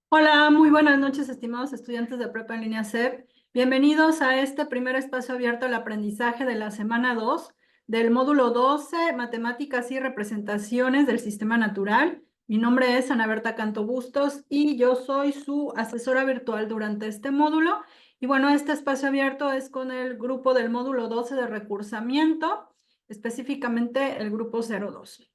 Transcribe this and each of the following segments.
Hola, muy buenas noches, estimados estudiantes de Prepa en línea CEP. Bienvenidos a este primer espacio abierto al aprendizaje de la semana 2 del módulo 12, Matemáticas y Representaciones del Sistema Natural. Mi nombre es Ana Berta Canto Bustos y yo soy su asesora virtual durante este módulo. Y bueno, este espacio abierto es con el grupo del módulo 12 de recursamiento, específicamente el grupo 02.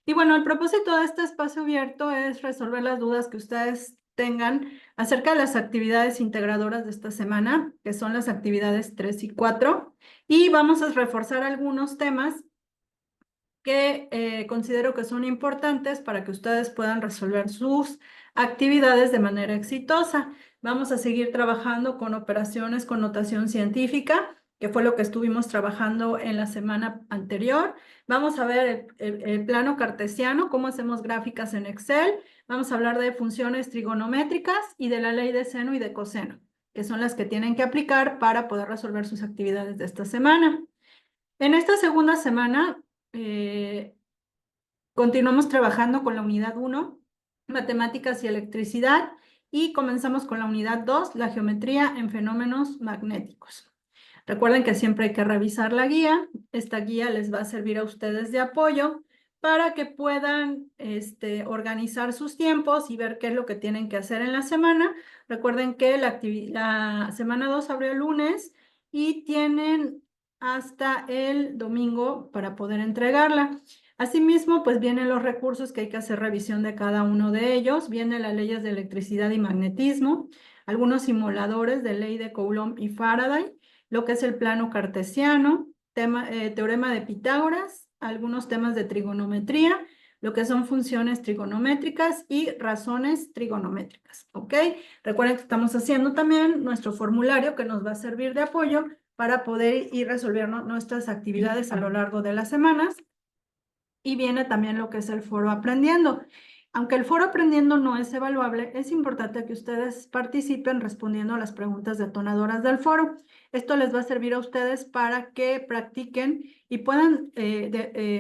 Y bueno, el propósito de este espacio abierto es resolver las dudas que ustedes tengan acerca de las actividades integradoras de esta semana, que son las actividades 3 y 4, y vamos a reforzar algunos temas que considero que son importantes para que ustedes puedan resolver sus actividades de manera exitosa. Vamos a seguir trabajando con operaciones con notación científica, que fue lo que estuvimos trabajando en la semana anterior. Vamos a ver el plano cartesiano, cómo hacemos gráficas en Excel. Vamos a hablar de funciones trigonométricas y de la ley de seno y de coseno, que son las que tienen que aplicar para poder resolver sus actividades de esta semana. En esta segunda semana, eh, continuamos trabajando con la unidad 1, matemáticas y electricidad, y comenzamos con la unidad 2, la geometría en fenómenos magnéticos. Recuerden que siempre hay que revisar la guía. Esta guía les va a servir a ustedes de apoyo para que puedan organizar sus tiempos y ver qué es lo que tienen que hacer en la semana. Recuerden que la semana 2 abrió el lunes y tienen hasta el domingo para poder entregarla. Asimismo, pues vienen los recursos que hay que hacer revisión de cada uno de ellos. Vienen las leyes de electricidad y magnetismo, algunos simuladores de ley de Coulomb y Faraday, lo que es el plano cartesiano, teorema de Pitágoras, algunos temas de trigonometría, lo que son funciones trigonométricas y razones trigonométricas, ¿ok? Recuerden que estamos haciendo también nuestro formulario que nos va a servir de apoyo para poder ir resolviendo nuestras actividades a lo largo de las semanas. Y viene también lo que es el foro aprendiendo. Aunque el foro aprendiendo no es evaluable, es importante que ustedes participen respondiendo a las preguntas detonadoras del foro. Esto les va a servir a ustedes para que practiquen y puedan,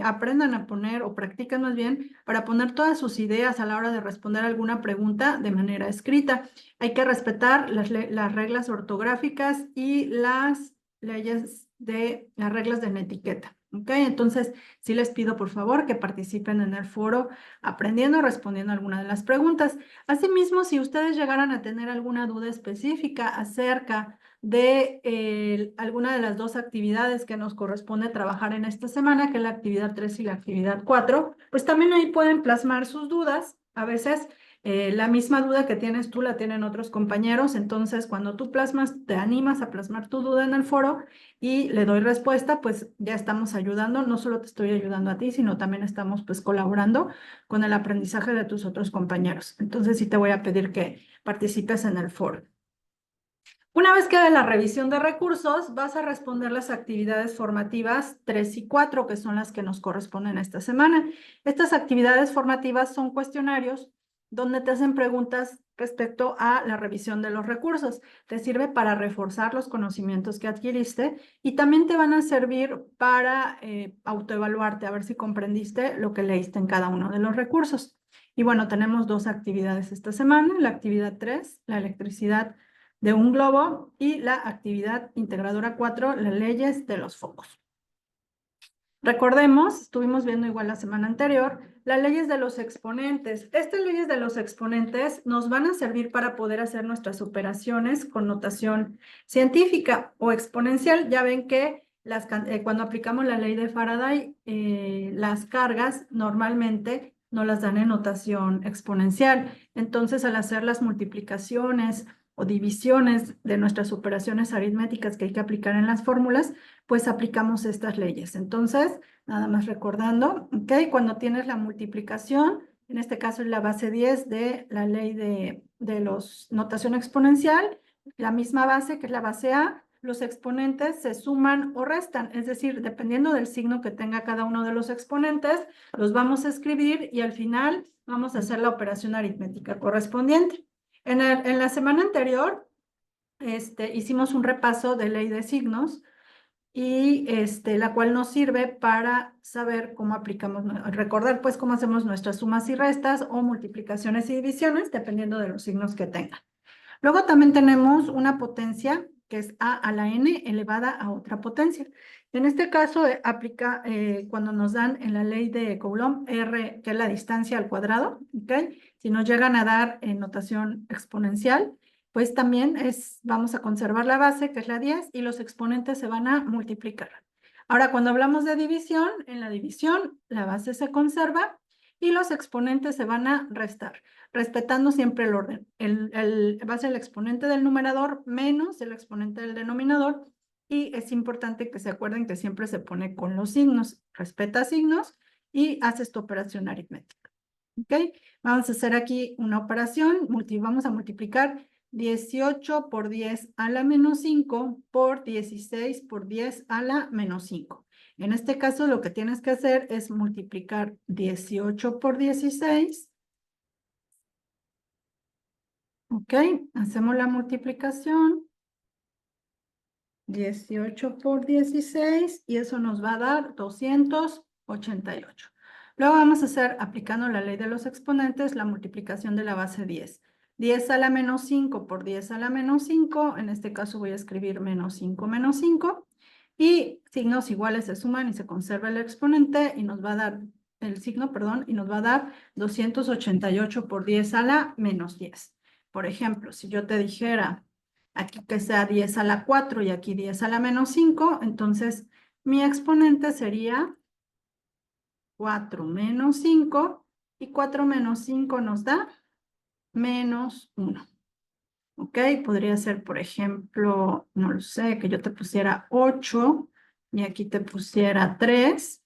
aprendan a poner o practiquen más bien para poner todas sus ideas a la hora de responder alguna pregunta de manera escrita. Hay que respetar las reglas ortográficas y las leyes de las reglas de la etiqueta. ¿Ok? Entonces, sí les pido por favor que participen en el foro aprendiendo, respondiendo alguna de las preguntas. Asimismo, si ustedes llegaran a tener alguna duda específica acerca de alguna de las dos actividades que nos corresponde trabajar en esta semana, que es la actividad 3 y la actividad 4, pues también ahí pueden plasmar sus dudas. A veces la misma duda que tienes tú la tienen otros compañeros, entonces cuando tú plasmas, te animas a plasmar tu duda en el foro y le doy respuesta, pues ya estamos ayudando, no solo te estoy ayudando a ti, sino también estamos pues colaborando con el aprendizaje de tus otros compañeros. Entonces sí te voy a pedir que participes en el foro. Una vez que hagas la revisión de recursos, vas a responder las actividades formativas 3 y 4, que son las que nos corresponden esta semana. Estas actividades formativas son cuestionarios donde te hacen preguntas respecto a la revisión de los recursos. Te sirve para reforzar los conocimientos que adquiriste y también te van a servir para autoevaluarte, a ver si comprendiste lo que leíste en cada uno de los recursos. Y bueno, tenemos dos actividades esta semana, la actividad 3, la electricidad de un globo, y la actividad integradora 4, las leyes de los focos. Recordemos, estuvimos viendo igual la semana anterior, las leyes de los exponentes. Estas leyes de los exponentes nos van a servir para poder hacer nuestras operaciones con notación científica o exponencial. Ya ven que cuando aplicamos la ley de Faraday, las cargas normalmente no las dan en notación exponencial. Entonces, al hacer las multiplicaciones o divisiones de nuestras operaciones aritméticas que hay que aplicar en las fórmulas, pues aplicamos estas leyes. Entonces, nada más recordando, ¿ok? Cuando tienes la multiplicación, en este caso es la base 10 de la ley de los notación exponencial, la misma base que es la base A, los exponentes se suman o restan, es decir, dependiendo del signo que tenga cada uno de los exponentes, los vamos a escribir y al final vamos a hacer la operación aritmética correspondiente. En la semana anterior, hicimos un repaso de ley de signos, y la cual nos sirve para saber cómo aplicamos, recordar pues cómo hacemos nuestras sumas y restas o multiplicaciones y divisiones, dependiendo de los signos que tenga. Luego también tenemos una potencia que es a a la n elevada a otra potencia. En este caso aplica cuando nos dan en la ley de Coulomb r, que es la distancia al cuadrado, ¿ok? Si nos llegan a dar en notación exponencial, pues también vamos a conservar la base, que es la 10, y los exponentes se van a multiplicar. Ahora, cuando hablamos de división, en la división la base se conserva y los exponentes se van a restar, respetando siempre el orden. Va a ser el exponente del numerador menos el exponente del denominador, y es importante que se acuerden que siempre se pone con los signos. Respeta signos y haces tu operación aritmética. ¿Ok? Vamos a hacer aquí una operación. Vamos a multiplicar 18 por 10 a la menos 5 por 16 por 10 a la menos 5. En este caso, lo que tienes que hacer es multiplicar 18 por 16. Ok, hacemos la multiplicación. 18 por 16 y eso nos va a dar 288. Luego vamos a hacer, aplicando la ley de los exponentes, la multiplicación de la base 10. 10 a la menos 5 por 10 a la menos 5, en este caso voy a escribir menos 5, y signos iguales se suman y se conserva el exponente y nos va a dar el signo, perdón, y nos va a dar 288 por 10 a la menos 10. Por ejemplo, si yo te dijera aquí que sea 10 a la 4 y aquí 10 a la menos 5, entonces mi exponente sería 4 menos 5, y 4 menos 5 nos da menos 1. ¿Ok? Podría ser, por ejemplo, no lo sé, que yo te pusiera 8 y aquí te pusiera 3.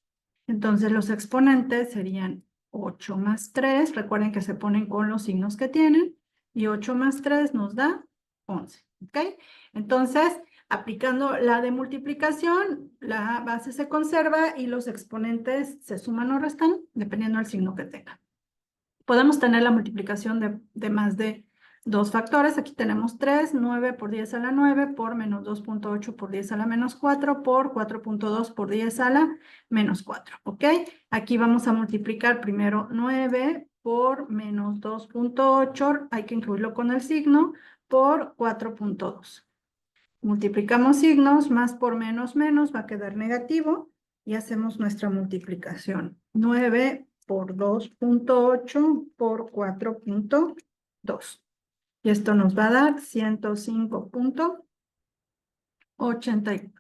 Entonces los exponentes serían 8 más 3. Recuerden que se ponen con los signos que tienen. Y 8 más 3 nos da 11. ¿Ok? Entonces, aplicando la de multiplicación, la base se conserva y los exponentes se suman o restan, dependiendo del signo que tengan. Podemos tener la multiplicación de más de dos factores. Aquí tenemos 3, 9 por 10 a la 9 por menos 2.8 por 10 a la menos 4 por 4.2 por 10 a la menos 4. ¿Ok? Aquí vamos a multiplicar primero 9 por menos 2.8, hay que incluirlo con el signo, por 4.2. Multiplicamos signos, más por menos va a quedar negativo y hacemos nuestra multiplicación. 9 por 2.8 por 4.2. Y esto nos va a dar 105.84.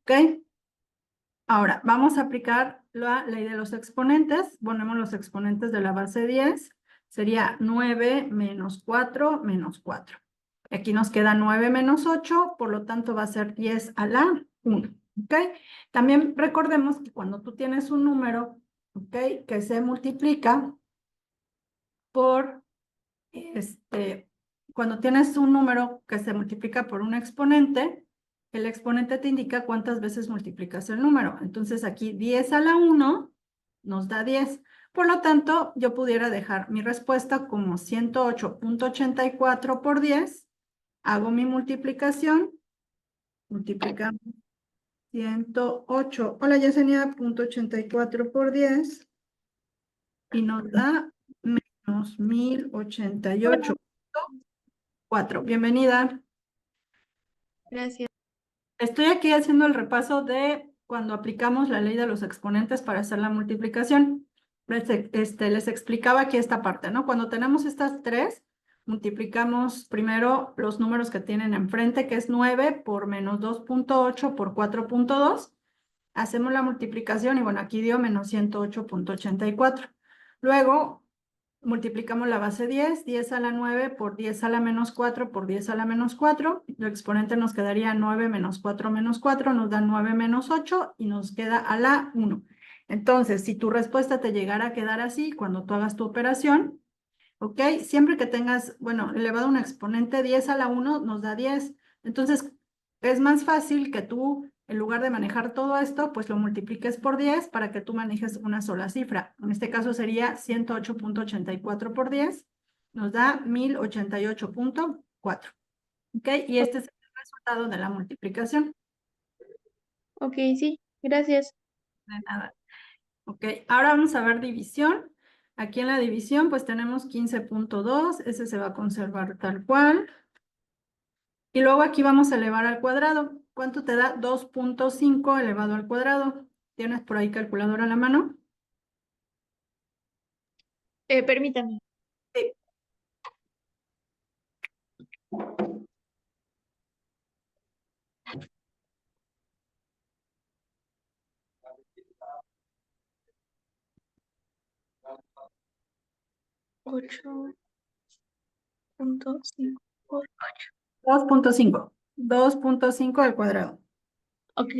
¿Ok? Ahora, vamos a aplicar la ley de los exponentes. Ponemos los exponentes de la base 10. Sería 9 menos 4 menos 4. Aquí nos queda 9 menos 8, por lo tanto va a ser 10 a la 1. ¿Ok? También recordemos que cuando tú tienes un número, ¿ok?, que se multiplica por, cuando tienes un número que se multiplica por un exponente, el exponente te indica cuántas veces multiplicas el número. Entonces aquí 10 a la 1 nos da 10. Por lo tanto, yo pudiera dejar mi respuesta como 108.84 por 10. Hago mi multiplicación. Multiplicamos 108. Hola, Yesenia, .84 por 10. Y nos da menos 1088.4. Bienvenida. Gracias. Estoy aquí haciendo el repaso de cuando aplicamos la ley de los exponentes para hacer la multiplicación. Les explicaba aquí esta parte, ¿no? Cuando tenemos estas tres, multiplicamos primero los números que tienen enfrente, que es 9 por menos 2.8 por 4.2. Hacemos la multiplicación y bueno, aquí dio menos 108.84. Luego multiplicamos la base 10, 10 a la 9 por 10 a la menos 4 por 10 a la menos 4. El exponente nos quedaría 9 menos 4 menos 4, nos da 9 menos 8 y nos queda a la 1. Entonces, si tu respuesta te llegara a quedar así cuando tú hagas tu operación, ¿ok? Siempre que tengas, bueno, elevado a un exponente 10 a la 1 nos da 10. Entonces, es más fácil que tú, en lugar de manejar todo esto, pues lo multipliques por 10 para que tú manejes una sola cifra. En este caso sería 108.84 por 10, nos da 1088.4. ¿Ok? Y este es el resultado de la multiplicación. Ok, sí, gracias. De nada. Ok, ahora vamos a ver división. Aquí en la división pues tenemos 15.2, ese se va a conservar tal cual. Y luego aquí vamos a elevar al cuadrado. ¿Cuánto te da 2.5 elevado al cuadrado? ¿Tienes por ahí calculadora a la mano? Permítame. Sí. 8.5 por 2.5. 2.5 al cuadrado. Ok,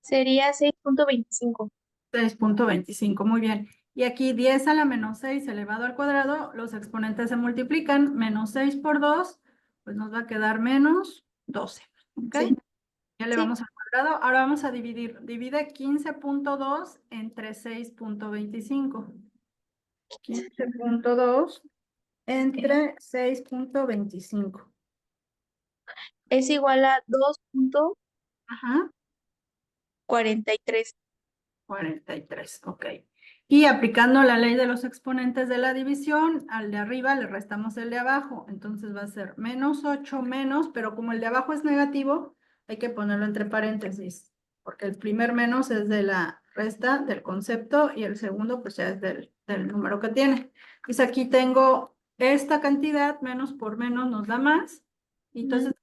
sería 6.25. 6.25, muy bien. Y aquí 10 a la menos 6 elevado al cuadrado, los exponentes se multiplican. Menos 6 por 2, pues nos va a quedar menos 12. ¿Ok? Sí, Ya le sí. vamos al cuadrado. Ahora vamos a dividir. Divide 15.2 entre 6.25. 15.2 entre 6.25. Es igual a 2.43. Ajá. 43, ok. Y aplicando la ley de los exponentes de la división, al de arriba le restamos el de abajo. Entonces va a ser menos 8 menos, pero como el de abajo es negativo, hay que ponerlo entre paréntesis, porque el primer menos es de la resta del concepto y el segundo pues ya es del número que tiene. Pues aquí tengo esta cantidad, menos por menos nos da más. Y entonces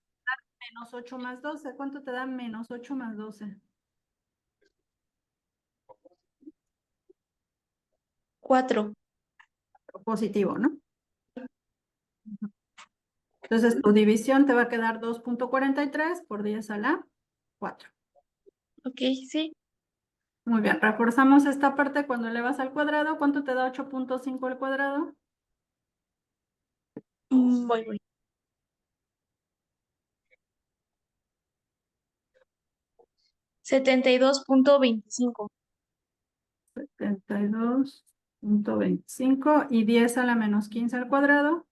menos 8 más 12. ¿Cuánto te da menos 8 más 12? 4. Positivo, ¿no? Entonces tu división te va a quedar 2.43 por 10 a la 4. Ok, sí. Muy bien, reforzamos esta parte cuando elevas al cuadrado. ¿Cuánto te da 8.5 al cuadrado? Voy. 72.25. 72.25 y 10 a la menos 15 al cuadrado.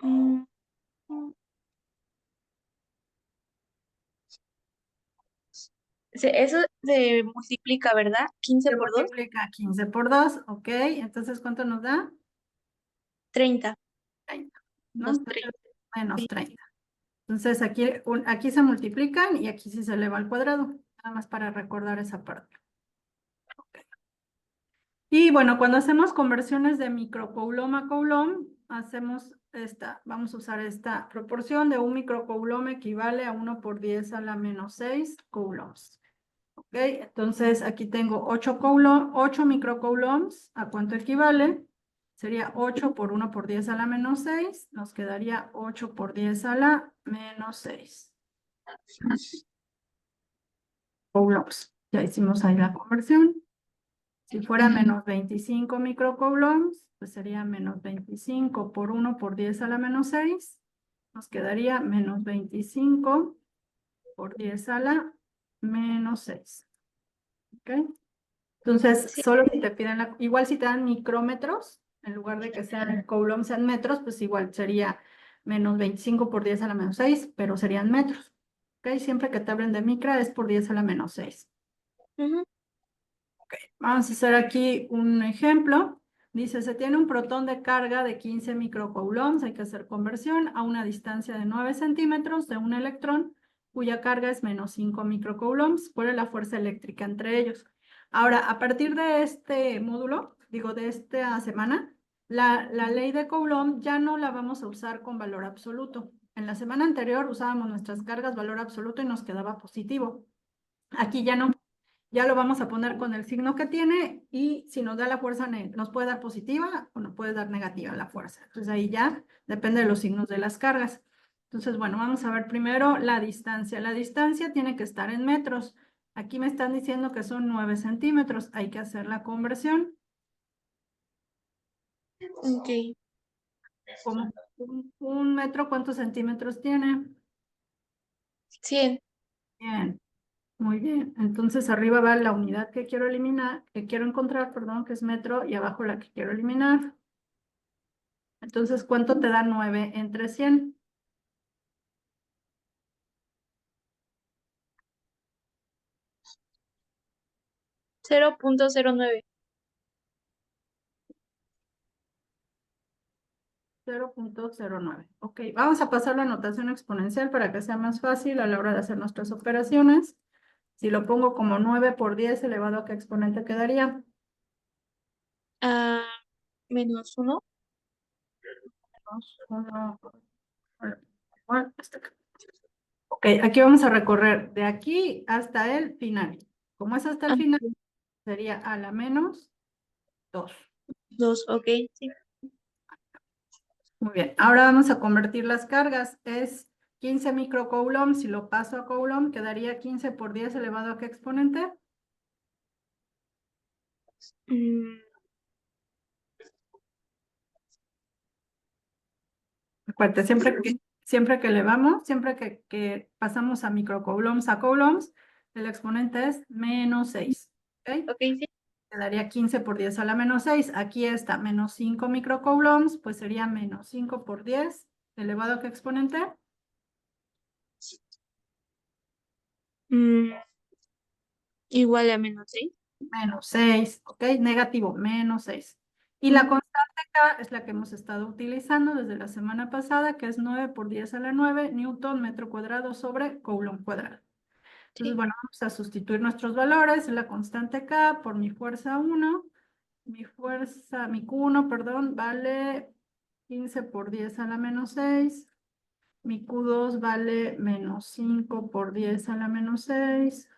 Mm, Eso se multiplica, ¿verdad? 15 Se por 2, multiplica 15 por 2, ok. Entonces, ¿cuánto nos da? 30. 30, ¿no? Dos, Entonces, 30. menos Sí. 30. Entonces, aquí se multiplican y aquí sí se eleva al cuadrado. Nada más para recordar esa parte. Y bueno, cuando hacemos conversiones de microcoulomb a coulomb, hacemos vamos a usar esta proporción de un microcoulomb equivale a 1 por 10 a la menos 6 coulombs. ¿Ok? Entonces aquí tengo 8 microcoulombs. ¿A cuánto equivale? Sería 8 por 1 por 10 a la menos 6. Nos quedaría 8 por 10 a la menos 6 coulombs. Ya hicimos ahí la conversión. Si fuera menos 25 microcoulombs, pues sería menos 25 por 1 por 10 a la menos 6. Nos quedaría menos 25 por 10 a la menos 6. ¿Ok? Entonces, Sí. solo si te piden igual si te dan micrómetros, en lugar de que sean coulombs sean metros, pues igual sería menos 25 por 10 a la menos 6, pero serían metros. ¿Ok? Siempre que te hablen de micra es por 10 a la menos 6. Ujú. Vamos a hacer aquí un ejemplo. Dice, se tiene un protón de carga de 15 microcoulombs, hay que hacer conversión a una distancia de 9 centímetros de un electrón, cuya carga es menos 5 microcoulombs. ¿Cuál es la fuerza eléctrica entre ellos? Ahora, a partir de este módulo, digo, de esta semana, la ley de Coulomb ya no la vamos a usar con valor absoluto. En la semana anterior usábamos nuestras cargas valor absoluto y nos quedaba positivo. Aquí ya no. Ya lo vamos a poner con el signo que tiene y si nos da la fuerza, nos puede dar positiva o nos puede dar negativa la fuerza. Entonces ahí ya depende de los signos de las cargas. Entonces, bueno, vamos a ver primero la distancia. La distancia tiene que estar en metros. Aquí me están diciendo que son 9 centímetros. Hay que hacer la conversión. Ok. Como un metro, ¿cuántos centímetros tiene? 100. Bien, muy bien. Entonces arriba va la unidad que quiero eliminar, que quiero encontrar, perdón, que es metro, y abajo la que quiero eliminar. Entonces, ¿cuánto te da 9 entre 100? 0.09. 0.09. Ok, vamos a pasar la notación exponencial para que sea más fácil a la hora de hacer nuestras operaciones. Si lo pongo como 9 por 10 elevado a qué exponente quedaría. Ah, -1. Dos, uno, bueno, hasta acá. Ok, aquí vamos a recorrer de aquí hasta el final. Como es hasta el Ah, final, sería a la menos 2. 2, ok, sí. Muy bien, ahora vamos a convertir las cargas. Es 15 microcoulomb. Si lo paso a coulomb, quedaría 15 por 10 elevado a qué exponente. Mm, Recuerde, siempre que elevamos, siempre que pasamos a microcoulombs a coulombs, el exponente es menos 6. ¿Ok? ok, sí. Quedaría 15 por 10 a la menos 6. Aquí está menos 5 microcoulombs, pues sería menos 5 por 10 elevado a qué exponente. Mm, igual a -6. Menos 6, ¿ok? Negativo, menos 6. Y la Ujú, constante acá es la que hemos estado utilizando desde la semana pasada, que es 9 por 10 a la 9 Newton metro cuadrado sobre Coulomb cuadrado. Entonces, sí. bueno, vamos a sustituir nuestros valores, la constante K por mi fuerza 1, mi Q1, perdón, vale 15 por 10 a la menos 6, mi Q2 vale menos 5 por 10 a la menos 6,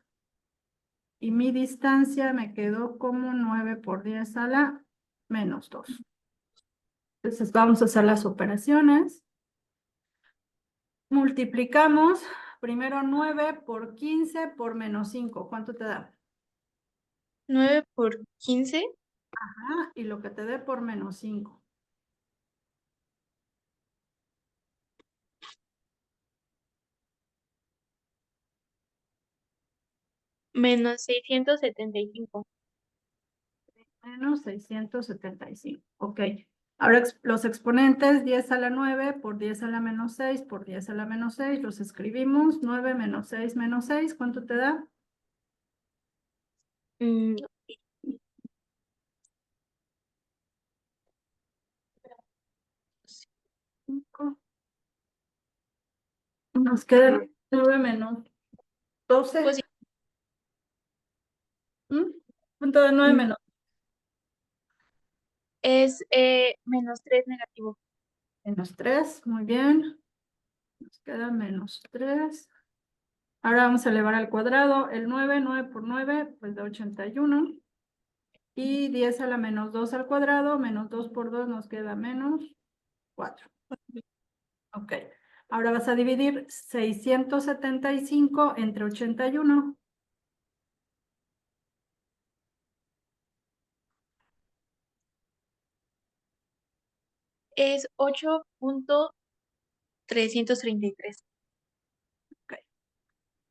y mi distancia me quedó como 9 por 10 a la menos 2. Entonces vamos a hacer las operaciones. Multiplicamos primero 9 por 15 por menos 5. ¿Cuánto te da? 9 por 15, Ajá, y lo que te dé por menos 5. -675. Menos 675. Ok. Ahora los exponentes, 10 a la 9 por 10 a la menos 6 por 10 a la menos 6, los escribimos. 9 menos 6, ¿cuánto te da? Mm, 5. Nos queda 9 menos 12. pues sí, ¿Mm? Punto de 9 mm, menos es -3 negativo. 3. Muy bien. Nos queda menos 3. Ahora vamos a elevar al cuadrado. El 9 por 9, pues da 81. Y 10 a la menos 2 al cuadrado, menos 2 por 2 nos queda menos 4. Ok. Ahora vas a dividir 675 entre 81. Es 8.333. Ok.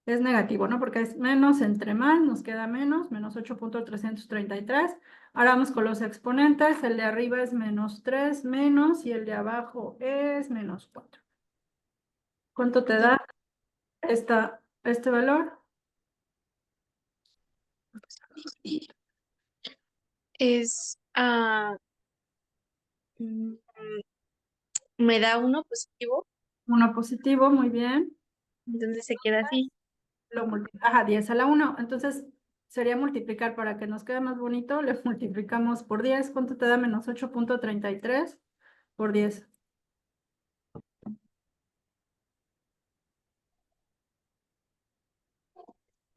Es negativo, ¿no? Porque es menos entre más, nos queda menos 8.333. Ahora vamos con los exponentes. El de arriba es menos 3 menos, y el de abajo es menos 4. ¿Cuánto te Ok. da este valor? Es, mm, me da 1 positivo, Uno positivo, muy bien. entonces se queda así. Ajá, 10 a la 1. Entonces sería multiplicar para que nos quede más bonito. Le multiplicamos por 10. ¿Cuánto te da? Menos 8.33 por 10.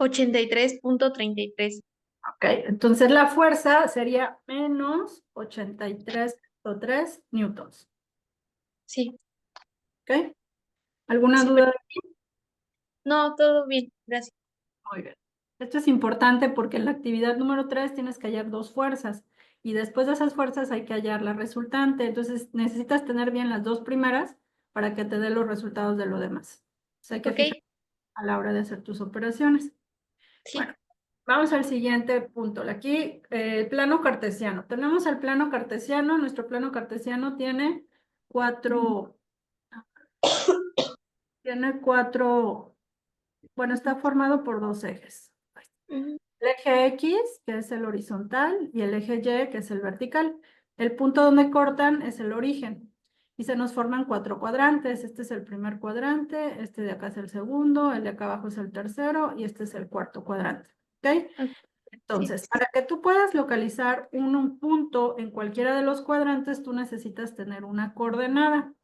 83.33. Ok, entonces la fuerza sería menos 83.3 newtons. Sí. ¿Ok? ¿Alguna Sí, duda? no, todo bien, gracias. Muy bien. Esto es importante porque en la actividad número 3 tienes que hallar dos fuerzas. y después de esas fuerzas hay que hallar la resultante. Entonces necesitas tener bien las dos primeras para que te dé los resultados de lo demás. O sea, hay que Ok, fijar a la hora de hacer tus operaciones. sí. Bueno, vamos al siguiente punto. Aquí, el plano cartesiano. Tenemos el plano cartesiano. Nuestro plano cartesiano tiene cuatro, bueno, está formado por dos ejes. Ujú, El eje X, que es el horizontal, y el eje Y, que es el vertical. El punto donde cortan es el origen. Y se nos forman cuatro cuadrantes. Este es el primer cuadrante, este de acá es el segundo, el de acá abajo es el tercero, y este es el cuarto cuadrante. ¿Ok? ok, sí. Entonces, para que tú puedas localizar un punto en cualquiera de los cuadrantes, tú necesitas tener una coordenada.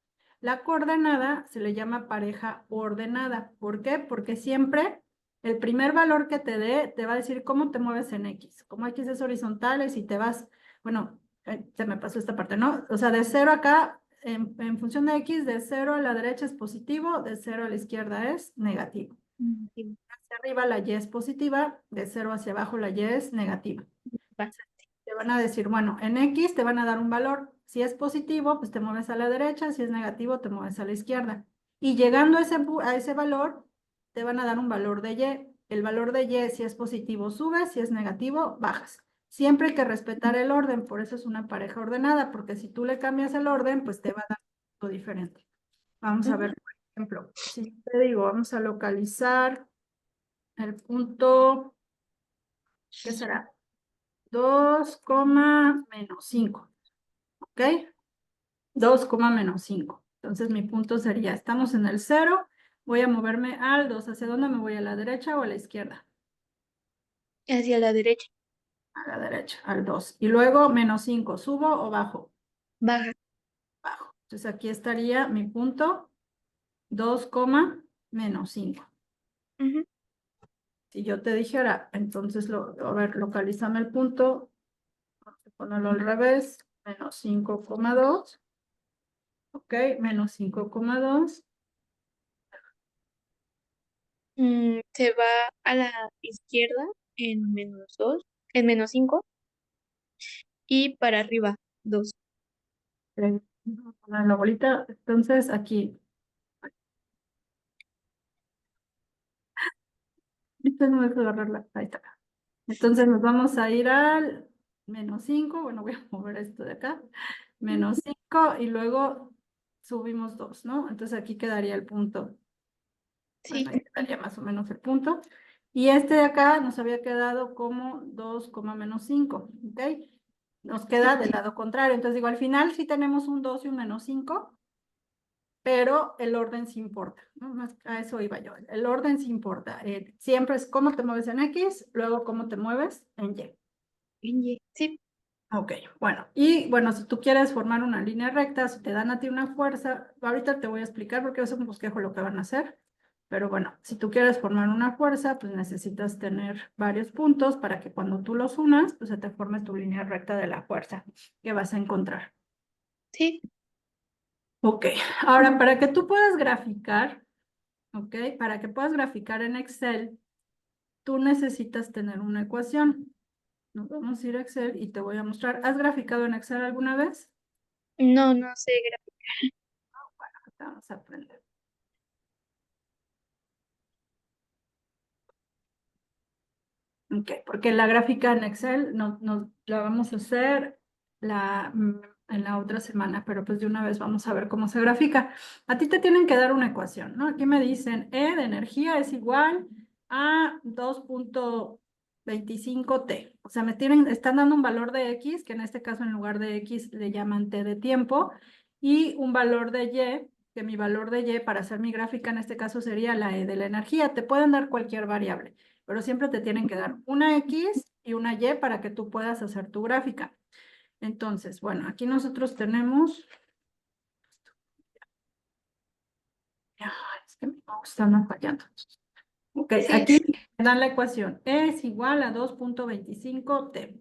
La coordenada se le llama pareja ordenada. ¿Por qué? Porque siempre el primer valor que te dé te va a decir cómo te mueves en X. Como X es horizontal, y si te vas, bueno, se me pasó esta parte, ¿no? O sea, de 0 acá, en función de X, de 0 a la derecha es positivo, de 0 a la izquierda es negativo. Sí, Hacia arriba la Y es positiva, de 0 hacia abajo la Y es negativa. va. Te van a decir, bueno, en X te van a dar un valor. Si es positivo, pues te mueves a la derecha, si es negativo, te mueves a la izquierda. Y llegando a ese valor, te van a dar un valor de Y. El valor de Y, si es positivo, subes, si es negativo, bajas. Siempre hay que respetar el orden, por eso es una pareja ordenada, porque si tú le cambias el orden, pues te va a dar algo diferente. Vamos a Ujú, ver, por ejemplo, si te digo, vamos a localizar el punto, ¿qué será? 2, menos 5, ¿ok? 2, menos 5. Entonces mi punto sería, estamos en el 0, voy a moverme al 2. ¿Hacia dónde me voy? ¿A la derecha o a la izquierda? hacia la derecha, A la derecha, al 2. Y luego menos 5, ¿subo o bajo? baja. Bajo. Entonces aquí estaría mi punto, 2, menos 5. Ujú, Si yo te dijera, entonces, a ver, localízame el punto, vamos a ponerlo al revés, menos 5,2, ok, menos 5,2. Se va a la izquierda en -2, en -5 y para arriba 2. Vamos a poner la bolita, entonces aquí, ahorita no me dejo agarrarla, ahí está. Entonces nos vamos a ir al menos 5, bueno, voy a mover esto de acá, menos 5 y luego subimos 2, ¿no? Entonces aquí quedaría el punto, bueno, Sí, ahí quedaría más o menos el punto. Y este de acá nos había quedado como 2, menos 5, ¿ok? Nos queda sí. del lado contrario, entonces digo, al final sí tenemos un 2 y un menos 5, pero el orden sí importa, ¿no? A eso iba yo. El orden sí importa. Siempre es cómo te mueves en X, luego cómo te mueves en Y. Sí, Ok, bueno. Y bueno, si tú quieres formar una línea recta, si te dan a ti una fuerza, ahorita te voy a explicar porque es un bosquejo lo que van a hacer. Pero bueno, si tú quieres formar una fuerza, pues necesitas tener varios puntos para que cuando tú los unas, pues se te forme tu línea recta de la fuerza que vas a encontrar. sí. Ok, ahora para que tú puedas graficar, ok, para que puedas graficar en Excel, tú necesitas tener una ecuación. Nos vamos a ir a Excel y te voy a mostrar. ¿Has graficado en Excel alguna vez? No, no sé. Vamos a aprender. Ok, porque la gráfica en Excel no la vamos a hacer en la otra semana, pero pues de una vez vamos a ver cómo se grafica. A ti te tienen que dar una ecuación, ¿no? Aquí me dicen E de energía es igual a 2,25T. O sea, están dando un valor de X, que en este caso en lugar de X le llaman T de tiempo, y un valor de Y, que mi valor de Y para hacer mi gráfica en este caso sería la E de la energía. Te pueden dar cualquier variable, pero siempre te tienen que dar una X y una Y para que tú puedas hacer tu gráfica. Entonces, bueno, aquí nosotros tenemos, es que me están fallando. Ok, Sí, aquí me dan la ecuación, E es igual a 2,25T.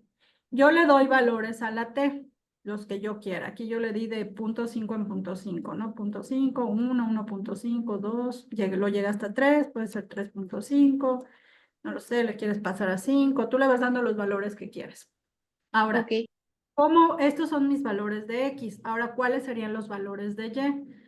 Yo le doy valores a la T, los que yo quiera. Aquí yo le di de 0,5 en 0,5, ¿no? 0,5, 1, 1,5, 2, lo llega hasta 3, puede ser 3,5, no lo sé, le quieres pasar a 5, tú le vas dando los valores que quieres. Ahora, ok. ¿Cómo? Estos son mis valores de X. Ahora, ¿cuáles serían los valores de Y?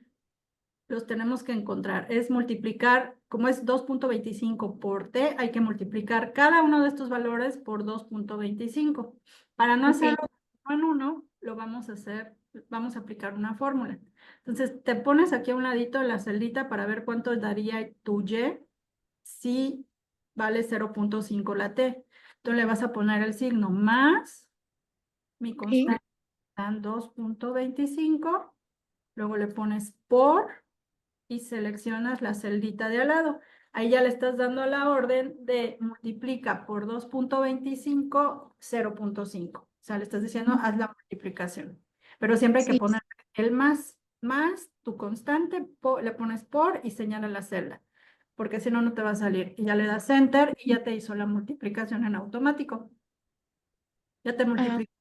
Los tenemos que encontrar. Es multiplicar, como es 2.25 por T, hay que multiplicar cada uno de estos valores por 2.25. Para no Ok, hacerlo en uno, lo vamos a hacer, vamos a aplicar una fórmula. Entonces, te pones aquí a un ladito en la celdita para ver cuánto daría tu Y si vale 0.5 la T. Entonces, le vas a poner el signo más mi ok. constante, dan 2.25, luego le pones por y seleccionas la celdita de al lado. Ahí ya le estás dando la orden de multiplica por 2.25, 0.5. O sea, le estás diciendo, haz la multiplicación. Pero siempre hay que Sí, poner el más tu constante, le pones por y señala la celda, porque si no, no te va a salir. Y ya le das enter y ya te hizo la multiplicación en automático. Ya te ah, multiplicó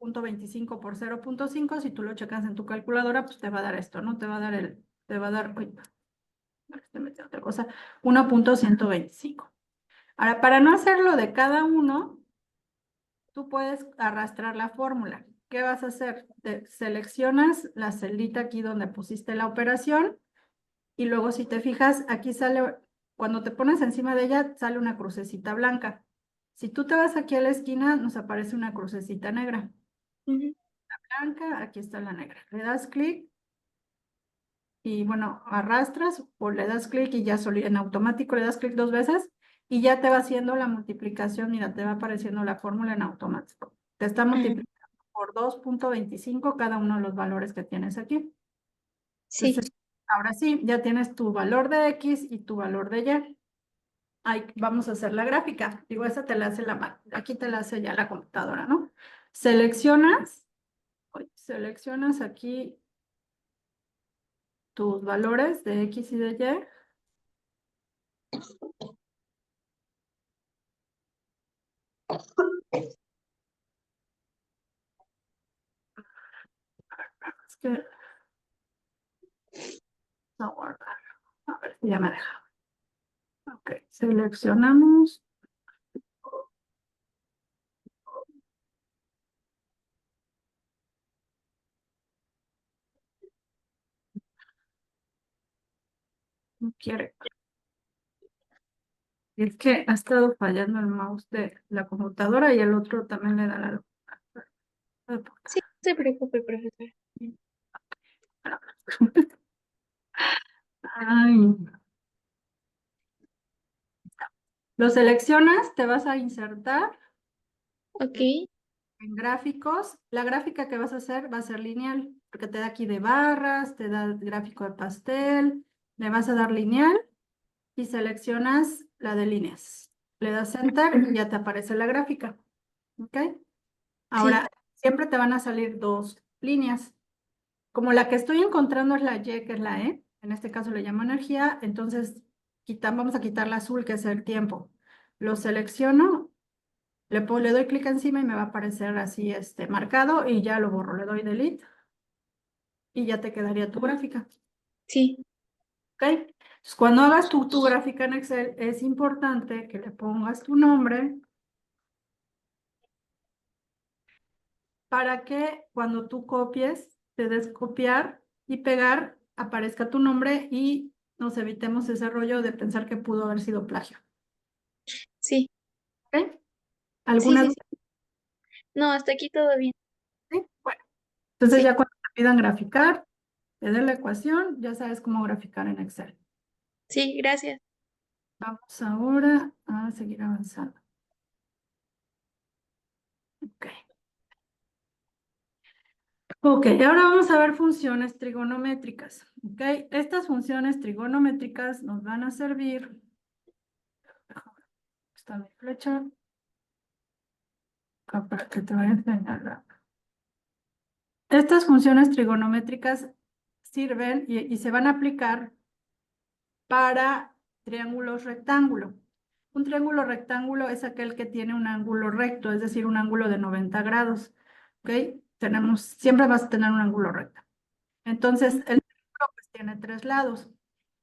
2.25 por 0.5. Si tú lo checas en tu calculadora, pues te va a dar esto, ¿no? Te va a dar, uy, estoy metiendo otra cosa, 1.125. Ahora, para no hacerlo de cada uno, tú puedes arrastrar la fórmula. ¿Qué vas a hacer? Te seleccionas la celdita aquí donde pusiste la operación y luego si te fijas, aquí sale, cuando te pones encima de ella, sale una crucecita blanca. Si tú te vas aquí a la esquina, nos aparece una crucecita negra. ujú, Blanca, aquí está la negra. Le das clic y bueno, arrastras o le das clic y ya en automático le das clic 2 veces y ya te va haciendo la multiplicación. Mira, te va apareciendo la fórmula en automático. Te está ah, multiplicando por 2.25 cada uno de los valores que tienes aquí. sí, Entonces, ahora sí, ya tienes tu valor de X y tu valor de Y. Ahí vamos a hacer la gráfica. Digo, esa te la hace aquí te la hace ya la computadora, ¿no? Seleccionas, seleccionas aquí tus valores de X y de Y. Es que no guardar. A ver si ya me deja. Ok, seleccionamos. No quiere. Es que ha estado fallando el mouse de la computadora y el otro también le da la locura. sí, no se preocupe, profesor. Ay, lo seleccionas, te vas a insertar Ok, en gráficos. La gráfica que vas a hacer va a ser lineal, porque te da aquí de barras, te da el gráfico de pastel, le vas a dar lineal y seleccionas la de líneas. Le das enter y ya te aparece la gráfica. ¿Ok? sí, Ahora, siempre te van a salir dos líneas. Como la que estoy encontrando es la Y, que es la E, en este caso le llamo energía, entonces vamos a quitar la azul, que es el tiempo. Lo selecciono, le doy clic encima y me va a aparecer así marcado y ya lo borro. Le doy delete y ya te quedaría tu gráfica. sí, ¿Ok? Entonces, cuando hagas tu gráfica en Excel, es importante que le pongas tu nombre para que cuando tú copies, te des copiar y pegar, aparezca tu nombre y nos evitemos ese rollo de pensar que pudo haber sido plagio. sí, ¿Ok? sí, ¿Alguna sí, duda? sí. No, hasta aquí todo bien. Sí. Bueno, entonces Sí, ya cuando te pidan graficar, te den la ecuación, ya sabes cómo graficar en Excel. sí, gracias. Vamos ahora a seguir avanzando. Ok. Ok, ahora vamos a ver funciones trigonométricas. Ok, estas funciones trigonométricas nos van a servir. Está mi flecha. Acá para que te vaya a enseñar. Estas funciones trigonométricas sirven y se van a aplicar para triángulos rectángulo. Un triángulo rectángulo es aquel que tiene un ángulo recto, es decir, un ángulo de 90 grados. ¿Ok? Siempre vas a tener un ángulo recto. Entonces, el triángulo pues tiene tres lados.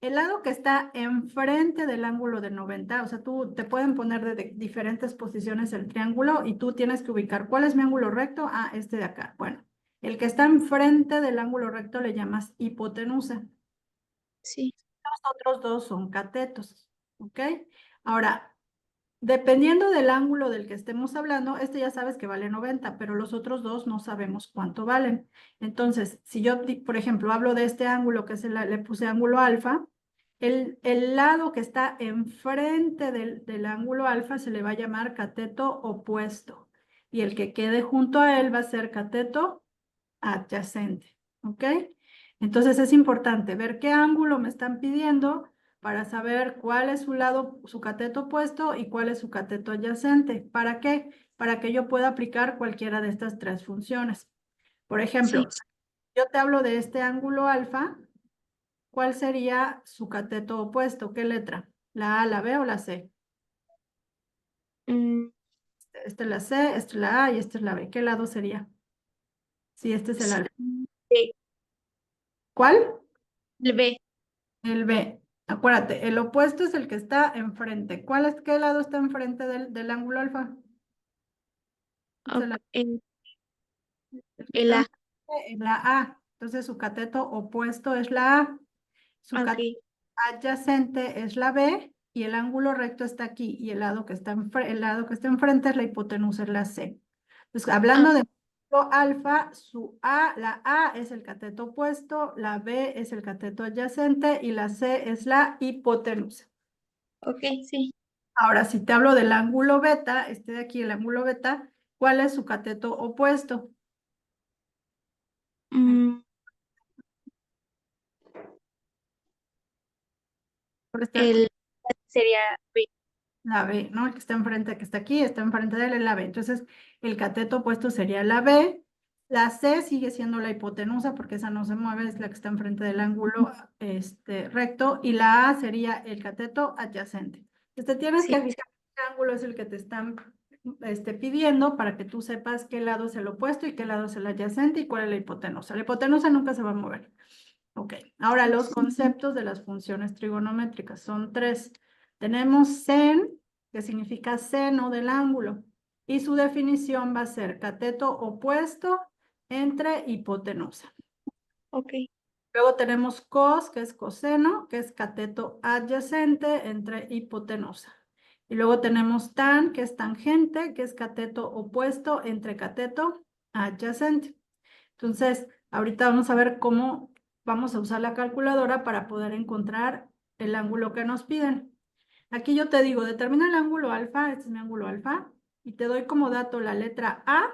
El lado que está enfrente del ángulo de 90, o sea, tú te pueden poner de diferentes posiciones el triángulo y tú tienes que ubicar cuál es mi ángulo recto. Ah, este de acá. Bueno, el que está enfrente del ángulo recto le llamas hipotenusa. Sí, Los otros dos son catetos, ¿ok? Ahora, dependiendo del ángulo del que estemos hablando, este ya sabes que vale 90, pero los otros dos no sabemos cuánto valen. Entonces, si yo, por ejemplo, hablo de este ángulo que le puse ángulo alfa, el lado que está enfrente del ángulo alfa se le va a llamar cateto opuesto. Y el que quede junto a él va a ser cateto adyacente, ¿ok? Entonces es importante ver qué ángulo me están pidiendo para saber cuál es su lado, su cateto opuesto y cuál es su cateto adyacente. ¿Para qué? Para que yo pueda aplicar cualquiera de estas tres funciones. Por ejemplo, sí. yo te hablo de este ángulo alfa, ¿cuál sería su cateto opuesto? ¿Qué letra? ¿La A, la B o la C? Mm, Esta es la C, esta es la A y esta es la B. ¿Qué lado sería? Sí, este es el sí, alfa. B, ¿Cuál? el B. El B. Acuérdate, el opuesto es el que está enfrente. ¿Qué lado está enfrente del ángulo alfa? Es Ok, el que el está A. enfrente es la A. Entonces su cateto opuesto es la A. Su Ok, cateto adyacente es la B y el ángulo recto está aquí y el lado que está el lado que está enfrente es la hipotenusa, es la C. Entonces, ah, hablando de alfa, la A es el cateto opuesto, la B es el cateto adyacente y la C es la hipotenusa. ok, sí. Ahora, si te hablo del ángulo beta, este de aquí, el ángulo beta, ¿cuál es su cateto opuesto? Mm, Por este, el sería B. la B, ¿no? El que está enfrente, que está aquí, está enfrente de él, es la B. Entonces, el cateto opuesto sería la B. La C sigue siendo la hipotenusa porque esa no se mueve, es la que está enfrente del ángulo recto. Y la A sería el cateto adyacente. Entonces, te tienes Sí, que fijar qué ángulo es el que te están pidiendo para que tú sepas qué lado es el opuesto y qué lado es el adyacente y cuál es la hipotenusa. La hipotenusa nunca se va a mover. Ok, ahora los conceptos de las funciones trigonométricas son tres. Tenemos sen, que significa seno del ángulo, y su definición va a ser cateto opuesto entre hipotenusa. ok. Luego tenemos cos, que es coseno, que es cateto adyacente entre hipotenusa. Y luego tenemos tan, que es tangente, que es cateto opuesto entre cateto adyacente. Entonces, ahorita vamos a ver cómo vamos a usar la calculadora para poder encontrar el ángulo que nos piden. Aquí yo te digo, determina el ángulo alfa, este es mi ángulo alfa, y te doy como dato la letra A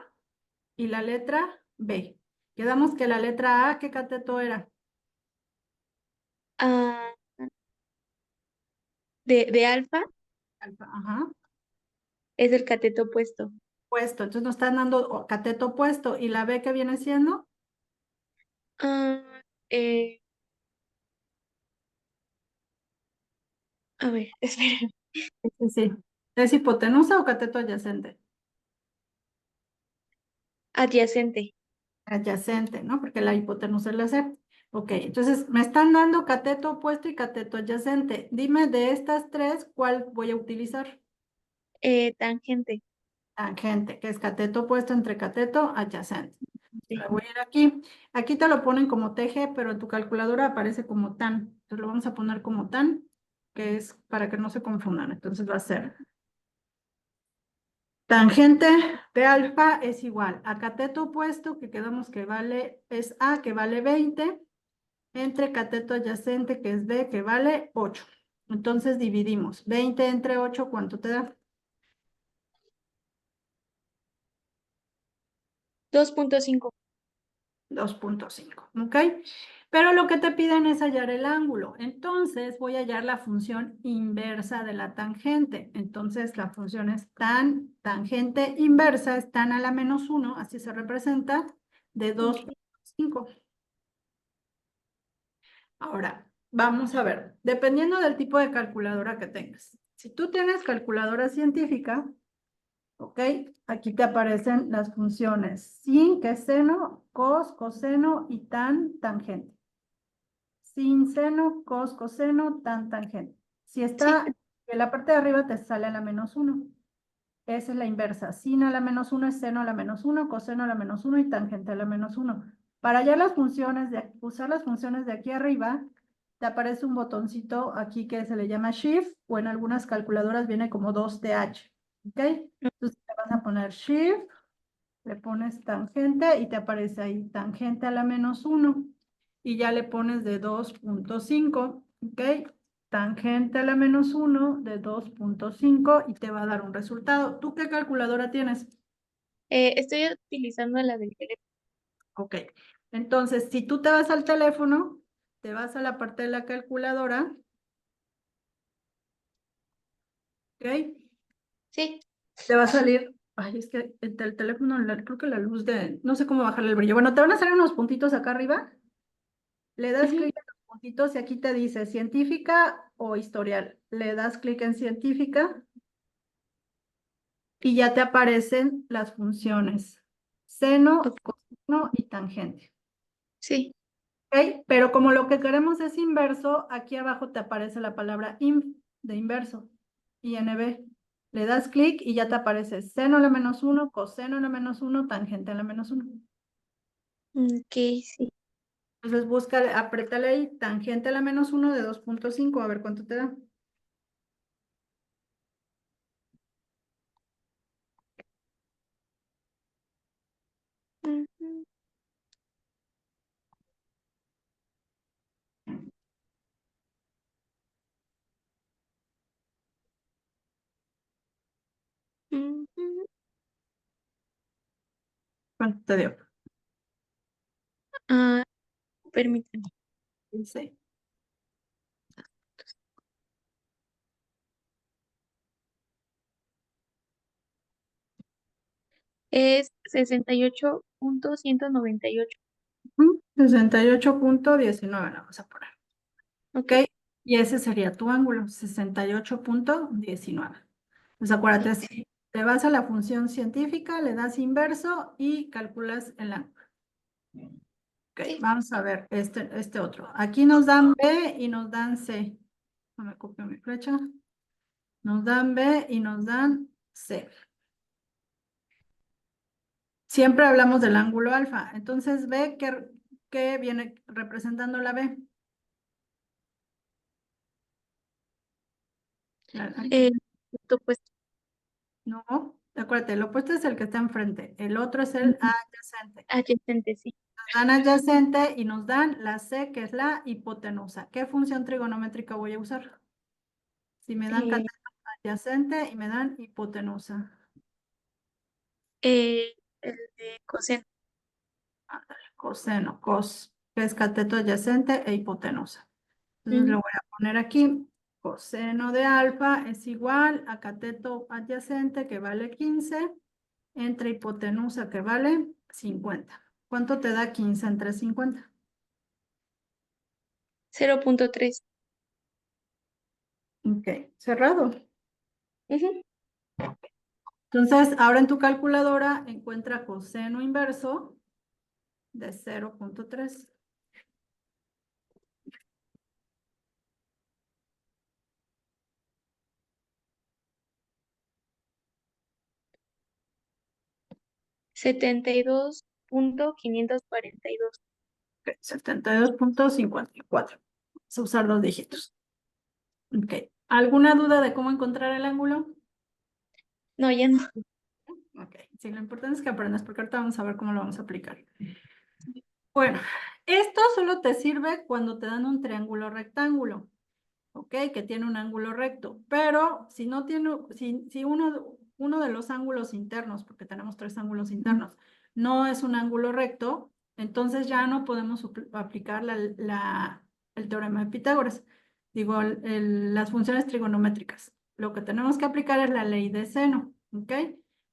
y la letra B. Quedamos que la letra A, ¿qué cateto era? Ah, de alfa Alfa, ajá. es el cateto opuesto. Puesto, entonces nos están dando cateto opuesto, ¿y la B qué viene siendo? Ah, eh, a ver, espera. Sí, sí. ¿Es hipotenusa o cateto adyacente? Adyacente. Adyacente, ¿no? Porque la hipotenusa es la C. Ok, entonces me están dando cateto opuesto y cateto adyacente. Dime de estas tres, ¿cuál voy a utilizar? Tangente. Tangente, que es cateto opuesto entre cateto adyacente. Sí. Me voy a ir aquí. Aquí te lo ponen como TG, pero en tu calculadora aparece como tan. Entonces lo vamos a poner como tan, que es para que no se confundan. Entonces va a ser tangente de alfa es igual a cateto opuesto, que quedamos que vale, es A, que vale 20, entre cateto adyacente, que es B, que vale 8. Entonces dividimos. 20 entre 8, ¿cuánto te da? 2.5. 2.5, ¿ok? Pero lo que te piden es hallar el ángulo. Entonces voy a hallar la función inversa de la tangente. Entonces la función es tangente inversa, es tan a la menos 1, así se representa, de Ok. 2.5. Ahora, vamos a ver, dependiendo del tipo de calculadora que tengas. Si tú tienes calculadora científica, ¿ok? Aquí te aparecen las funciones sin, que es seno, cos, coseno y tan, tangente. sin seno, cos, coseno, tan, tangente. Si está en la parte de arriba te sale a la -1. Esa es la inversa. Sin a la -1 es seno a la -1, coseno a la -1 y tangente a la -1. Para ya las funciones usar las funciones de aquí arriba, te aparece un botoncito aquí que se le llama Shift o en algunas calculadoras viene como 2TH. ¿Ok? Entonces te vas a poner Shift, le pones tangente y te aparece ahí tangente a la -1 y ya le pones de 2.5, ¿ok? Tangente a la -1 de 2.5 y te va a dar un resultado. ¿Tú qué calculadora tienes? Estoy utilizando la del teléfono. Ok, entonces si tú te vas al teléfono, te vas a la parte de la calculadora, ¿ok? Sí. Te va a salir, ay, es que el teléfono, creo que la luz de, no sé cómo bajarle el brillo. Bueno, te van a salir unos puntitos acá arriba. Le das Ujú. clic en los puntitos y aquí te dice científica o historial. Le das clic en científica y ya te aparecen las funciones seno, Ok, coseno y tangente. sí. ¿Ok? Pero como lo que queremos es inverso, aquí abajo te aparece la palabra de inverso, INV. Le das clic y ya te aparece seno a la -1, coseno a la -1, tangente a la -1. Ok, sí. Entonces busca, apriétale ahí, tangente a la -1 de 2.5, a ver cuánto te da. Ujú, ujú. ¿Cuánto te dio? Ah, permítame. 15. Es 68.198. 68.19, vamos a poner. Ok, ¿Ok? Y ese sería tu ángulo, 68.19. Pues acuérdate, sí. así, te vas a la función científica, le das inverso y calculas el ángulo. Ok, Sí. vamos a ver este otro. Aquí nos dan B y nos dan C. No me copio mi flecha. Nos dan B y nos dan C. Siempre hablamos del ángulo alfa. Entonces, B, ¿qué viene representando la B? Eh, pues, No, acuérdate, el opuesto es el que está enfrente, el otro es el adyacente. adyacente, sí. Nos dan adyacente y nos dan la C, que es la hipotenusa. ¿Qué función trigonométrica voy a usar? Si me dan Eh, cateto adyacente y me dan hipotenusa. el de coseno. Ándale, coseno, que es cateto adyacente e hipotenusa. Entonces le Ujú, voy a poner aquí, coseno de alfa es igual a cateto adyacente, que vale 15, entre hipotenusa, que vale 50. ¿Cuánto te da 15 entre 50? 0.3. Ok, cerrado. Ujú. Entonces, ahora en tu calculadora encuentra coseno inverso de 0.3. 72.542. 72.54. Vamos a usar dos dígitos. Ok. ¿Alguna duda de cómo encontrar el ángulo? No, ya no. Ok. Sí, lo importante es que aprendas porque ahorita vamos a ver cómo lo vamos a aplicar. Bueno, esto solo te sirve cuando te dan un triángulo rectángulo. ¿Ok? Que tiene un ángulo recto, pero si no tiene, si uno de los ángulos internos, porque tenemos tres ángulos internos, no es un ángulo recto, entonces ya no podemos aplicar el teorema de Pitágoras, digo, las funciones trigonométricas. Lo que tenemos que aplicar es la ley de seno, ¿ok?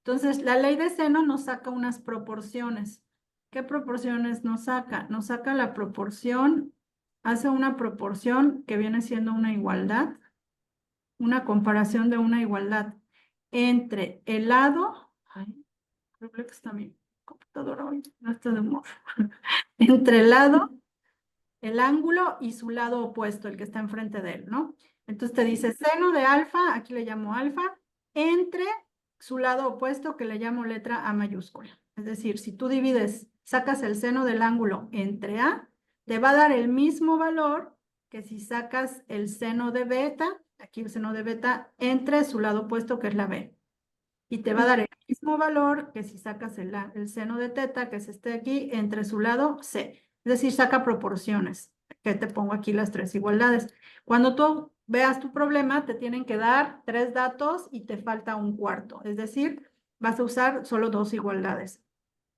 Entonces, la ley de seno nos saca unas proporciones. ¿Qué proporciones nos saca? Nos saca la proporción, hace una proporción que viene siendo una igualdad, una comparación de una igualdad entre el lado, ay, creo que está mi computadora hoy, no está de humor, entre el lado el ángulo y su lado opuesto, el que está enfrente de él, ¿no? Entonces te dice seno de alfa, aquí le llamo alfa, entre su lado opuesto que le llamo letra A mayúscula. Es decir, si tú divides, sacas el seno del ángulo entre A, te va a dar el mismo valor que si sacas el seno de beta, aquí el seno de beta, entre su lado opuesto que es la B. Y te va a dar el mismo valor que si sacas el seno de teta, que es este de aquí, entre su lado C. Es decir, saca proporciones, que te pongo aquí las tres igualdades. Cuando tú veas tu problema, te tienen que dar 3 datos y te falta un cuarto. Es decir, vas a usar solo 2 igualdades.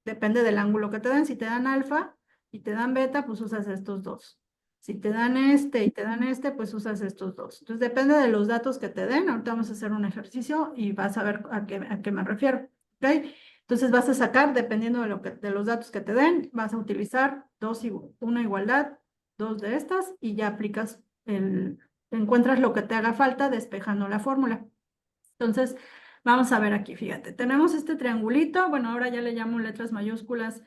Depende del ángulo que te den. Si te dan alfa y te dan beta, pues usas estos dos. Si te dan este y te dan este, pues usas estos dos. Entonces depende de los datos que te den. Ahorita vamos a hacer un ejercicio y vas a ver a qué me refiero. ¿Ok? Entonces vas a sacar, dependiendo de los datos que te den, vas a utilizar una igualdad, 2 de estas y ya aplicas encuentras lo que te haga falta despejando la fórmula. Entonces, vamos a ver aquí, fíjate, tenemos este triangulito, bueno, ahora ya le llamo letras mayúsculas,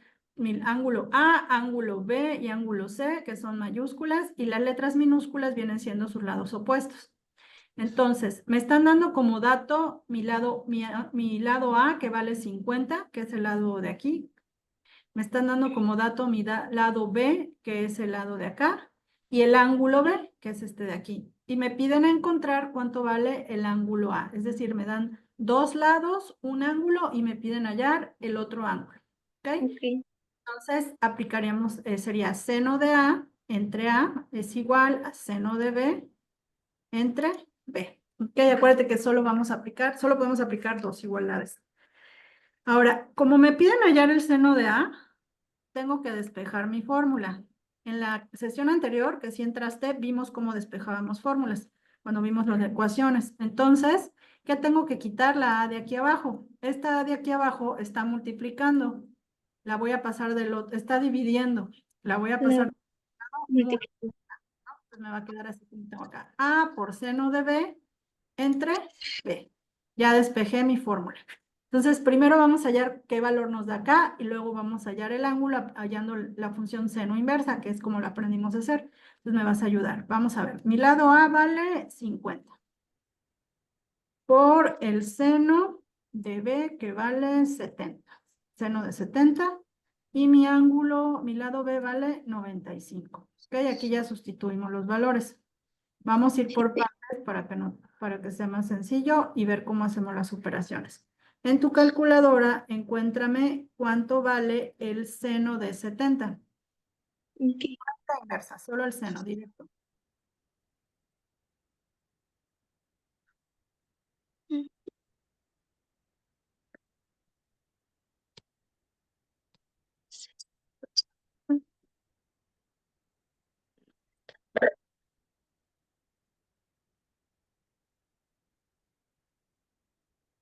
ángulo A, ángulo B y ángulo C, que son mayúsculas, y las letras minúsculas vienen siendo sus lados opuestos. Entonces, me están dando como dato mi lado A, que vale 50, que es el lado de aquí. Me están dando como dato mi lado B, que es el lado de acá, y el ángulo B, que es este de aquí. Y me piden encontrar cuánto vale el ángulo A. Es decir, me dan 2 lados, un ángulo, y me piden hallar el otro ángulo. ¿Ok? Ok. Entonces, aplicaríamos, sería seno de A entre A es igual a seno de B entre B. Ok, acuérdate que solo podemos aplicar 2 igualdades. Ahora, como me piden hallar el seno de A, tengo que despejar mi fórmula. En la sesión anterior, que si entraste, vimos cómo despejábamos fórmulas, cuando vimos las ecuaciones. Entonces, ¿qué tengo que quitar? La A de aquí abajo. Esta A de aquí abajo está multiplicando. La voy a pasar está dividiendo. La voy a La pasar multiplicación. pues me va a quedar así como tengo acá. A por seno de B entre B. Ya despejé mi fórmula. Entonces, primero vamos a hallar qué valor nos da acá y luego vamos a hallar el ángulo hallando la función seno inversa, que es como lo aprendimos a hacer. Entonces, me vas a ayudar. Vamos a ver. Mi lado A vale 50. Por el seno de B, que vale 70. Seno de 70. Y mi lado B vale 95. Ok, aquí ya sustituimos los valores. Vamos a ir por partes para que sea más sencillo y ver cómo hacemos las operaciones. En tu calculadora, encuéntrame cuánto vale el seno de 70. Ok. La inversa, solo el seno directo.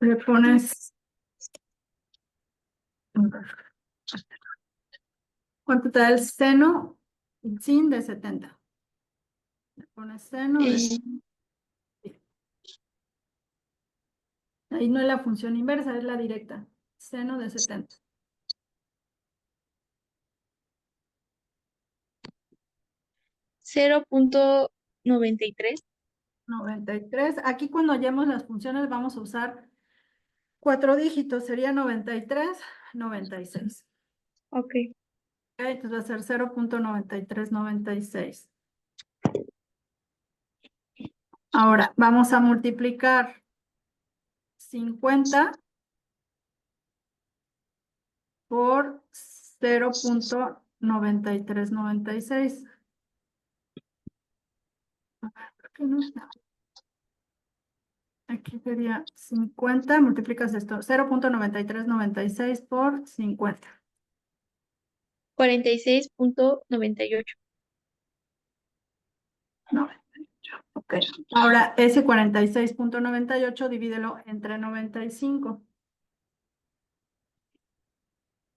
Le pones, ¿cuánto te da el seno sin de 70? Le pones seno de... Eh, Ahí no es la función inversa, es la directa. Seno de 70. 0.93. 93. Aquí cuando hallemos las funciones vamos a usar 4 dígitos. Sería 93, 96. Ok. Ok, entonces va a ser 0.9396. Ahora vamos a multiplicar 50 por 0.9396. ¿Por qué no está? Aquí sería 50, multiplicas esto, 0.9396 por 50. 46.98. No, ok. Ahora ese 46.98 divídelo entre 95.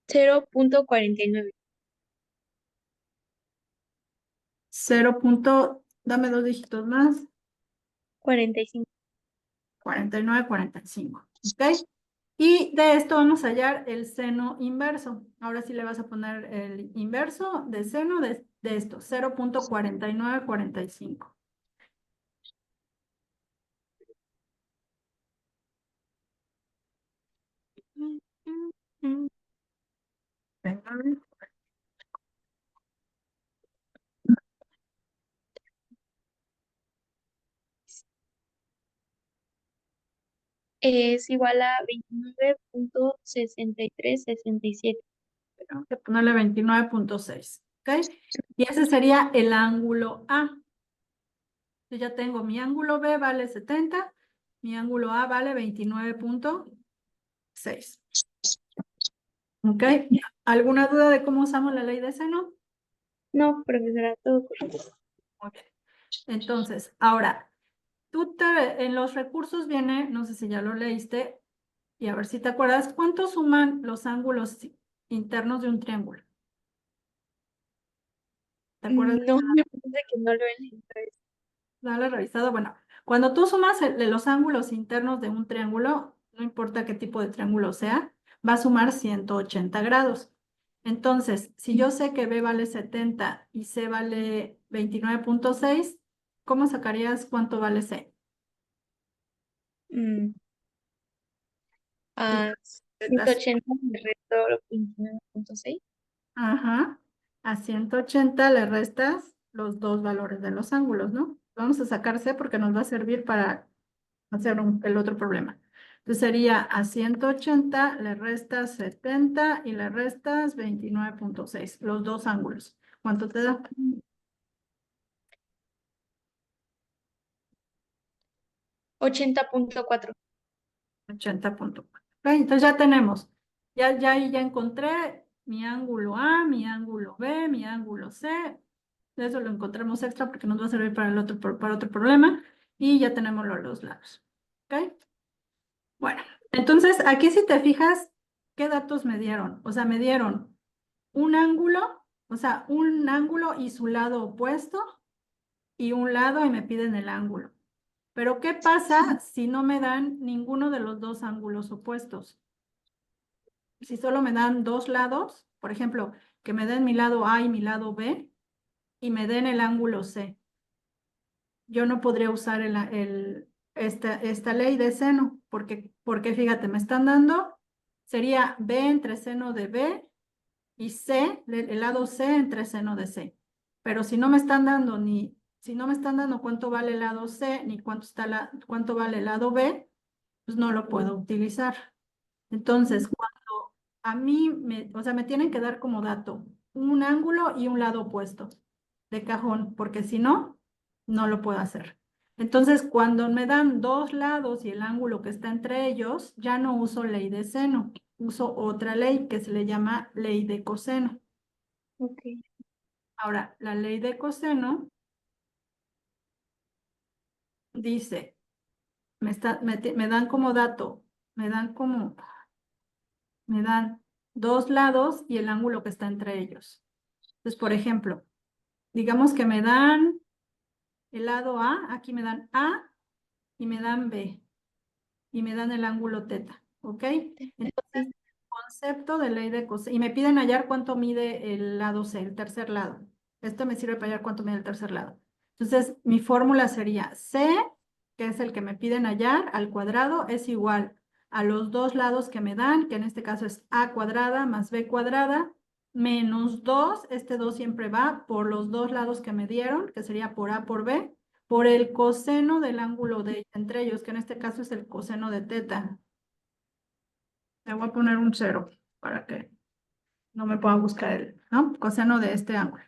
0.49. Dame 2 dígitos más, 45. 49, 45. ¿Ok? Y de esto vamos a hallar el seno inverso. Ahora sí le vas a poner el inverso de seno de de esto, 0.4945. Es igual a 29.6367. Tengo que ponerle 29.6, ¿ok? Y ese sería el ángulo A. Yo ya tengo mi ángulo B vale 70, mi ángulo A vale 29.6. ¿Ok? ¿Alguna duda de cómo usamos la ley de seno? No, profesora, todo correcto. Muy bien. Entonces, ahora, en los recursos viene, no sé si ya lo leíste, y a ver si te acuerdas, ¿cuánto suman los ángulos internos de un triángulo? ¿Te acuerdas? No, me parece que no lo he leído. ¿No lo he revisado? Bueno, cuando tú sumas los ángulos internos de un triángulo, no importa qué tipo de triángulo sea, va a sumar 180 grados. Entonces, si yo sé que B vale 70 y C vale 29.6, ¿cómo sacarías cuánto vale C? Mm, Si a estás- 180 me resto 29.6. Ajá, a 180 le restas los dos valores de los ángulos, ¿no? Vamos a sacar C porque nos va a servir para hacer el otro problema. Entonces sería a 180 le restas 70 y le restas 29.6, los dos ángulos. ¿Cuánto te da? 80.4. 80.4. Ok, entonces ya tenemos, ahí ya encontré mi ángulo A, mi ángulo B, mi ángulo C. Eso lo encontramos extra porque nos va a servir para para otro problema. Y ya tenemos los dos lados. ¿Ok? Bueno, entonces aquí si te fijas, ¿qué datos me dieron? O sea, me dieron un ángulo, o sea, un ángulo y su lado opuesto, y un lado y me piden el ángulo. Pero ¿qué pasa si no me dan ninguno de los dos ángulos opuestos? Si solo me dan dos lados, por ejemplo, que me den mi lado A y mi lado B, y me den el ángulo C. Yo no podría usar esta ley de seno, porque fíjate, me están dando, sería B entre seno de B y C, el lado C entre seno de C. Pero si no me están dando si no me están dando cuánto vale el lado C, ni cuánto vale el lado B, pues no lo puedo utilizar. Entonces, cuando a mí, o sea, me tienen que dar como dato un ángulo y un lado opuesto de cajón, porque si no, no lo puedo hacer. Entonces, cuando me dan dos lados y el ángulo que está entre ellos, ya no uso ley de seno, uso otra ley que se le llama ley de coseno. Ok. Ahora, la ley de coseno dice, me dan como dato, me dan dos lados y el ángulo que está entre ellos. Entonces, por ejemplo, digamos que me dan el lado A, aquí me dan A y me dan B y me dan el ángulo teta, ¿ok? Entonces, Sí. concepto de ley de coseno, y me piden hallar cuánto mide el lado C, el tercer lado. Esto me sirve para hallar cuánto mide el tercer lado. Entonces, mi fórmula sería C, que es el que me piden hallar, al cuadrado, es igual a los dos lados que me dan, que en este caso es A cuadrada más B cuadrada, menos 2, este 2 siempre va por los dos lados que me dieron, que sería por A por B, por el coseno del ángulo de entre ellos, que en este caso es el coseno de teta. Le voy a poner un 0 para que no me pueda buscar el, ¿no? Coseno de este ángulo.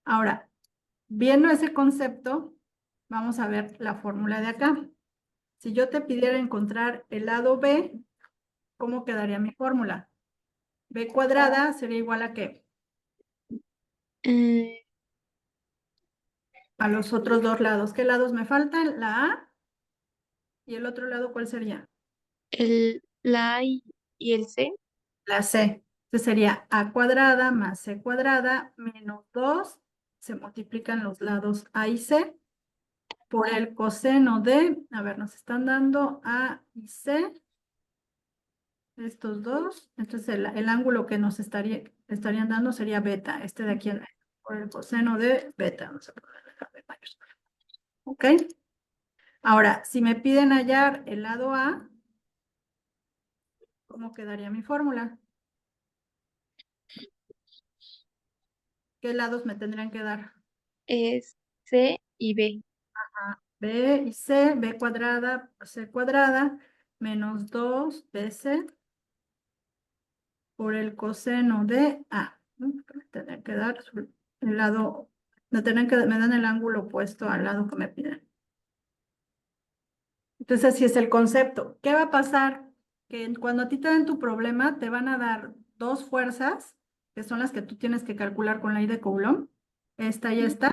Ahora, viendo ese concepto, vamos a ver la fórmula de acá. Si yo te pidiera encontrar el lado B, ¿cómo quedaría mi fórmula? B cuadrada sería igual a ¿qué? Eh, A los otros dos lados. ¿Qué lados me faltan? La A y el otro lado, ¿cuál sería? la A y el C. La C. Entonces sería A cuadrada más C cuadrada menos 2. Se multiplican los lados A y C por el coseno de, a ver, nos están dando A y C, estos dos. Entonces el ángulo que nos estarían dando sería beta, este de aquí en medio. por el coseno de beta. Vamos a ponerle la B mayúscula. ¿Ok? Ahora, si me piden hallar el lado A, ¿cómo quedaría mi fórmula? ¿Qué lados me tendrían que dar? Es C y B. B y C, B cuadrada, C cuadrada, menos 2BC por el coseno de A. ¿No? Me tendrían que dar el lado, me dan el ángulo opuesto al lado que me piden. Entonces, así es el concepto. ¿Qué va a pasar? Que cuando a ti te den tu problema, te van a dar dos fuerzas, que son las que tú tienes que calcular con la ley de Coulomb, esta y esta,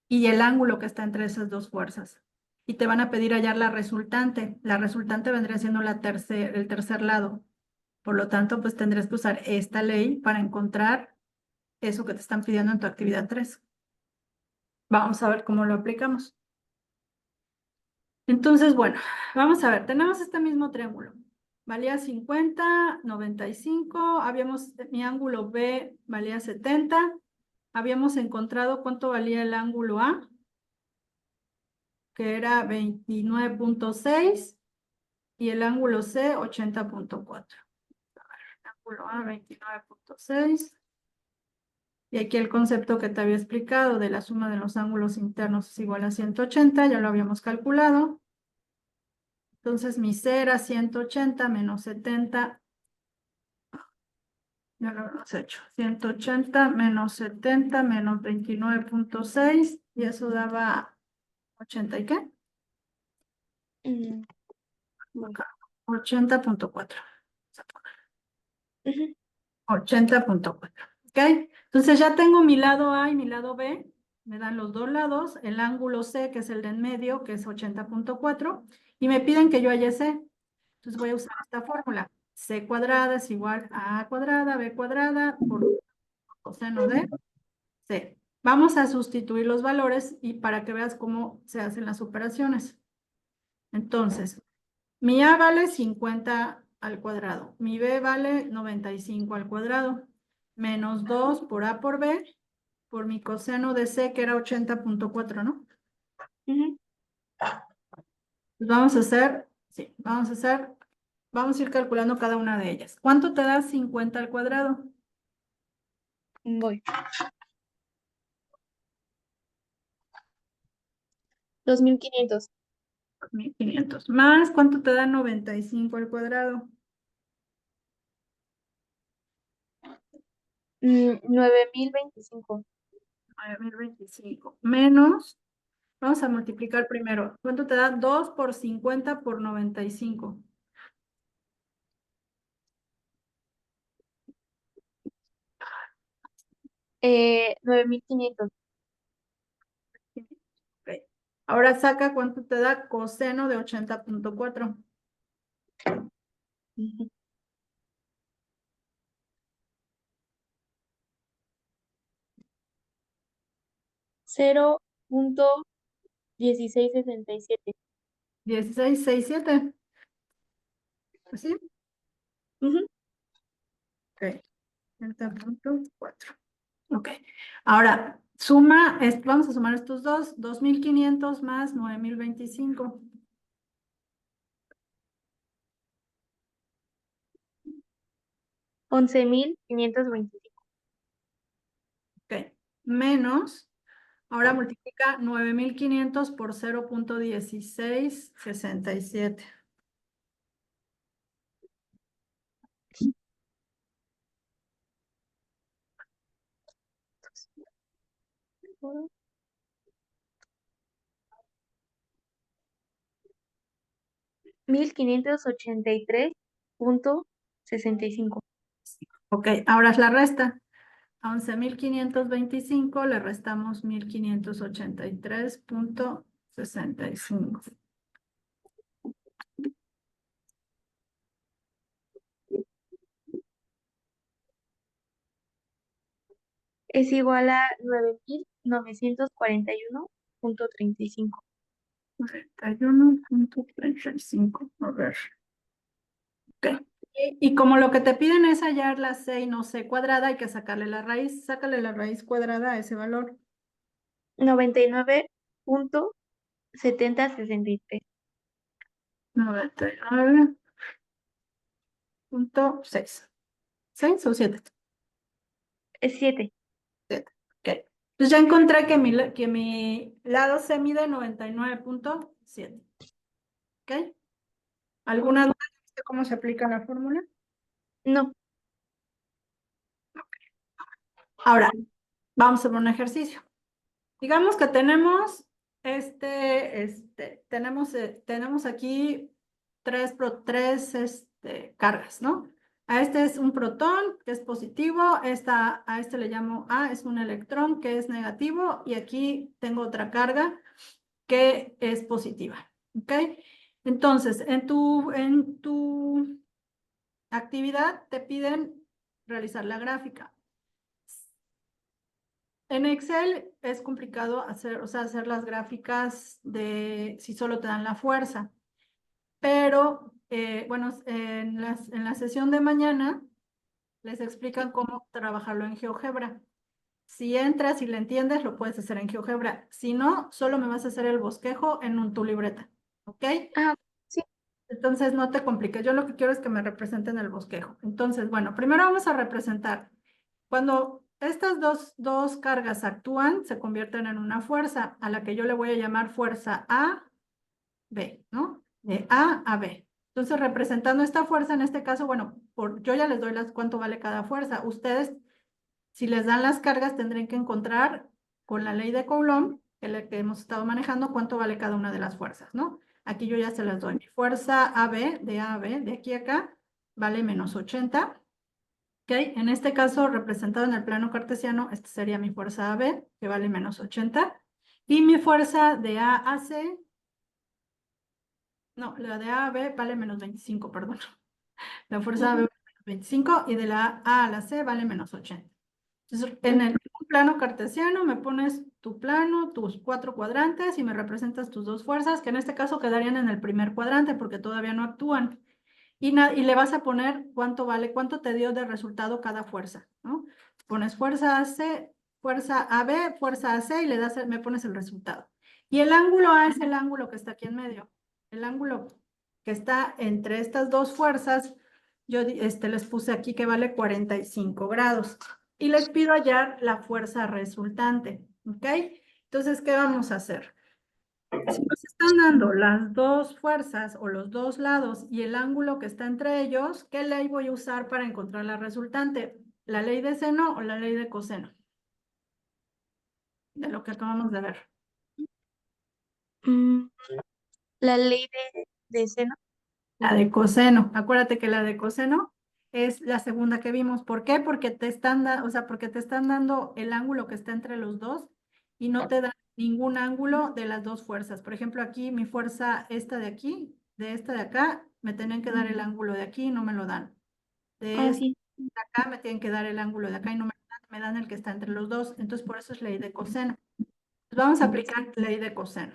y el ángulo que está entre esas dos fuerzas. Y te van a pedir hallar la resultante. La resultante vendría siendo el tercer lado. Por lo tanto, pues tendrías que usar esta ley para encontrar eso que te están pidiendo en tu actividad 3. Vamos a ver cómo lo aplicamos. Entonces, bueno, vamos a ver, tenemos este mismo triángulo. Valía 50, 95, mi ángulo B valía 70. Habíamos encontrado cuánto valía el ángulo A, que era 29.6, y el ángulo C, 80.4. Ángulo A, 29.6. Y aquí el concepto que te había explicado de la suma de los ángulos internos es igual a 180, ya lo habíamos calculado. Entonces mi C era 180 menos 70, ya lo hemos hecho. 180 menos 70 menos 29.6, y eso daba 80 ¿y qué? Mm, bueno. 80.4. Ujú. 80.4. ¿Ok? Entonces ya tengo mi lado A y mi lado B. Me dan los dos lados. El ángulo C, que es el de en medio, que es 80.4. Y me piden que yo halle C. Entonces voy a usar esta fórmula. C cuadrada es igual a A cuadrada, B cuadrada, por coseno de C. Vamos a sustituir los valores y para que veas cómo se hacen las operaciones. Entonces, mi A vale 50 al cuadrado. Mi B vale 95 al cuadrado. Menos 2 por A por B, por mi coseno de C, que era 80.4, ¿no? Ujú. Pues vamos a hacer, sí, vamos a ir calculando cada una de ellas. ¿Cuánto te da 50 al cuadrado? Voy. 2500. 1500. Más, ¿cuánto te da 95 al cuadrado? 9025. 9025. Menos, vamos a multiplicar primero. ¿Cuánto te da 2 por 50 por 95? 9500. Ok. Ahora saca cuánto te da coseno de 80.4. Ujú. 0.1667. 1667. ¿Así? Ujú. Ok. 80.4. Ok. Ahora, vamos a sumar estos dos. 2500 más 9025. 11.525. Ok. Menos, ahora multiplica 9500 por 0.1667. Ujú. 1583.65. Ok, ahora es la resta. A 11.525 le restamos 1583.65. Es igual a 9941.35. 41.35. A ver. Ok. Y como lo que te piden es hallar la C y no C cuadrada, hay que sacarle la raíz. Sácale la raíz cuadrada a ese valor. 99.7063. 99.6. ¿6 o 7? Es 7. 7. Ok. Entonces ya encontré que mi lado C mide 99.7. ¿Ok? ¿Alguna duda de cómo se aplica la fórmula? No. Ahora, vamos a ver un ejercicio. Digamos que tenemos tenemos aquí tres cargas, ¿no? A este es un protón, que es positivo, a este le llamo A, es un electrón que es negativo, y aquí tengo otra carga que es positiva, ¿ok? Entonces, en tu actividad te piden realizar la gráfica. En Excel es complicado hacer las gráficas de si solo te dan la fuerza, pero bueno, en la sesión de mañana les explican cómo trabajarlo en GeoGebra. Si entras y le entiendes, lo puedes hacer en GeoGebra. Si no, solo me vas a hacer el bosquejo en tu libreta, ¿ok? Ah, sí. Entonces no te compliques. Yo lo que quiero es que me representen el bosquejo. Entonces, bueno, primero vamos a representar. Cuando estas dos cargas actúan, se convierten en una fuerza a la que yo le voy a llamar fuerza A, B, ¿no? De A a B. Entonces, representando esta fuerza, en este caso, bueno, yo ya les doy cuánto vale cada fuerza. Ustedes, si les dan las cargas, tendrán que encontrar con la ley de Coulomb, que hemos estado manejando, cuánto vale cada una de las fuerzas, ¿no? Aquí yo ya se las doy. Mi fuerza AB, de A a B, de aquí a acá, vale menos 80. ¿Ok? En este caso, representado en el plano cartesiano, esta sería mi fuerza AB, que vale menos 80. Y mi fuerza de A a C, no, la de A a B vale menos 25, perdón. La fuerza AB Ujú. vale menos 25 y de la A a la C vale menos 80. Entonces, en el plano cartesiano me pones tu plano, tus 4 cuadrantes y me representas tus dos fuerzas, que en este caso quedarían en el primer cuadrante porque todavía no actúan. Y le vas a poner cuánto vale, cuánto te dio de resultado cada fuerza, ¿no? Pones fuerza AC, fuerza AB, fuerza AC y me pones el resultado. Y el ángulo A es el ángulo que está aquí en medio. El ángulo que está entre estas dos fuerzas, yo les puse aquí que vale 45 grados. Y les pido hallar la fuerza resultante, ¿ok? Entonces, ¿qué vamos a hacer? Si nos están dando las dos fuerzas o los dos lados y el ángulo que está entre ellos, ¿qué ley voy a usar para encontrar la resultante? ¿La ley de seno o la ley de coseno? De lo que acabamos de ver. Mm, la ley de seno. La de coseno. Acuérdate que la de coseno es la segunda que vimos. ¿Por qué? Porque porque te están dando el ángulo que está entre los dos y no te dan ningún ángulo de las dos fuerzas. Por ejemplo, aquí mi fuerza esta de aquí, de esta de acá, me tienen que dar el ángulo de aquí y no me lo dan. De Ah, esta sí. de acá me tienen que dar el ángulo de acá y no me dan el que está entre los dos. Entonces, por eso es ley de coseno. Entonces, vamos a aplicar ley de coseno.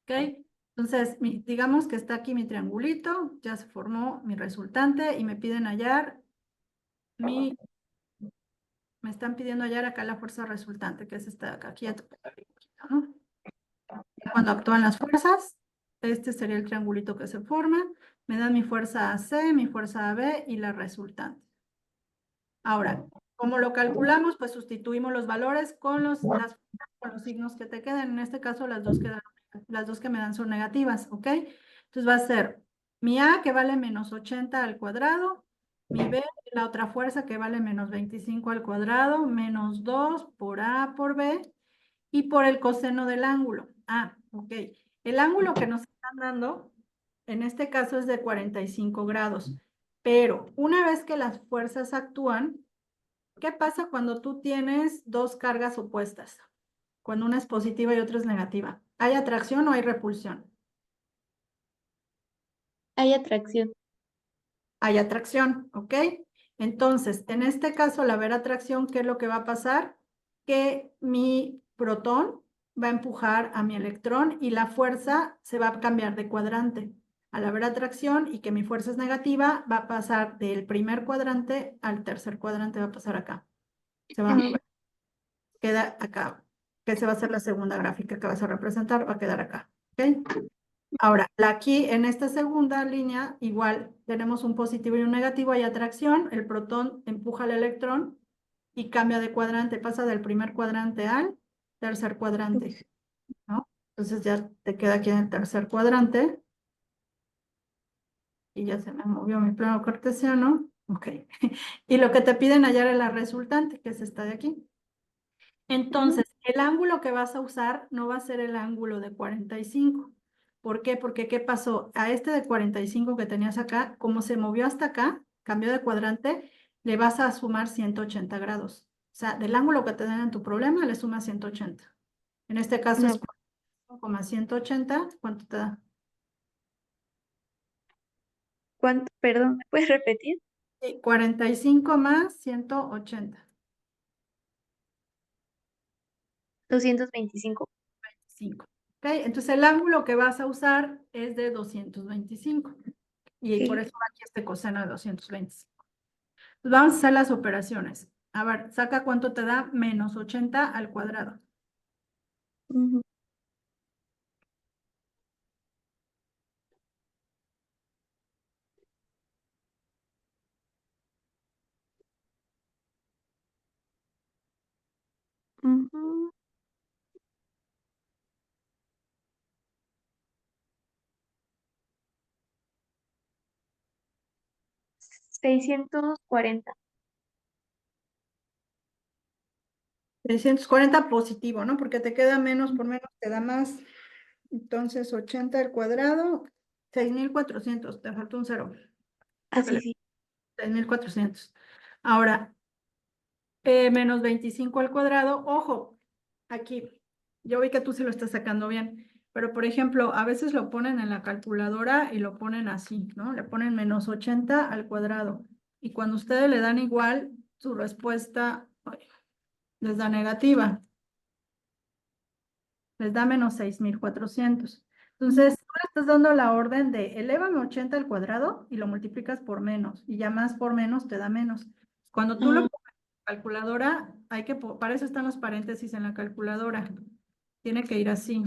¿Ok? Entonces, digamos que está aquí mi triangulito, ya se formó mi resultante y me piden hallar me están pidiendo hallar acá la fuerza resultante, que es esta de acá, aquí ya ¿no? Cuando actúan las fuerzas, este sería el triangulito que se forma, me dan mi fuerza AC, mi fuerza AB y la resultante. Ahora, ¿cómo lo calculamos? Pues sustituimos los valores con los signos que te queden. En este caso, las dos que me dan son negativas, ¿ok? Entonces va a ser mi A que vale menos 80 al cuadrado, mi B, la otra fuerza que vale menos 25 al cuadrado, menos 2 por A por B y por el coseno del ángulo. Ah, ok. El ángulo que nos están dando, en este caso es de 45 grados, pero una vez que las fuerzas actúan, ¿qué pasa cuando tú tienes dos cargas opuestas? Cuando una es positiva y otra es negativa. ¿Hay atracción o hay repulsión? Hay atracción. Hay atracción, ¿ok? Entonces, en este caso, al haber atracción, ¿qué es lo que va a pasar? Que mi protón va a empujar a mi electrón y la fuerza se va a cambiar de cuadrante. Al haber atracción y que mi fuerza es negativa, va a pasar del primer cuadrante al tercer cuadrante, va a pasar acá. Se va a mover. Queda acá, que se va a hacer la segunda gráfica que vas a representar, va a quedar acá. ¿Ok? Ahora, aquí en esta segunda línea, igual tenemos un positivo y un negativo, hay atracción, el protón empuja al electrón y cambia de cuadrante, pasa del primer cuadrante al tercer cuadrante, ¿no? Entonces ya te queda aquí en el tercer cuadrante y ya se me movió mi plano cartesiano. Ok. Y lo que te piden hallar es la resultante, que es esta de aquí. Entonces, el ángulo que vas a usar no va a ser el ángulo de 45. ¿Por qué? Porque ¿qué pasó? A este de 45 que tenías acá, como se movió hasta acá, cambió de cuadrante, le vas a sumar 180 grados. O sea, del ángulo que te den en tu problema, le sumas 180. En este caso es No, 180. ¿Cuánto te da? ¿cuánto? Perdón, ¿me puedes repetir? Sí, 45 más 180. 225. 5. ¿Ok? Entonces el ángulo que vas a usar es de 225. Y por Ok. eso va aquí este coseno de 225. Pues vamos a hacer las operaciones. A ver, saca cuánto te da menos 80 al cuadrado. Ujú, ujú. 640. 640 positivo, ¿no? Porque te queda menos por menos, te da más. Entonces, 80 al cuadrado, 6.400. Te falta un cero. Ah, sí, Sácale, sí. 6.400. Ahora, menos 25 al cuadrado. Ojo, aquí, yo vi que tú se lo estás sacando bien, pero por ejemplo, a veces lo ponen en la calculadora y lo ponen así, ¿no? Le ponen menos 80 al cuadrado. Y cuando ustedes le dan igual, su respuesta ay, les da negativa, les da menos 6.400. Entonces, tú le estás dando la orden de elévame 80 al cuadrado y lo multiplicas por menos, y ya más por menos te da menos. Cuando tú lo Ah, pones en la calculadora, para eso están los paréntesis en la calculadora. Tiene que ir así,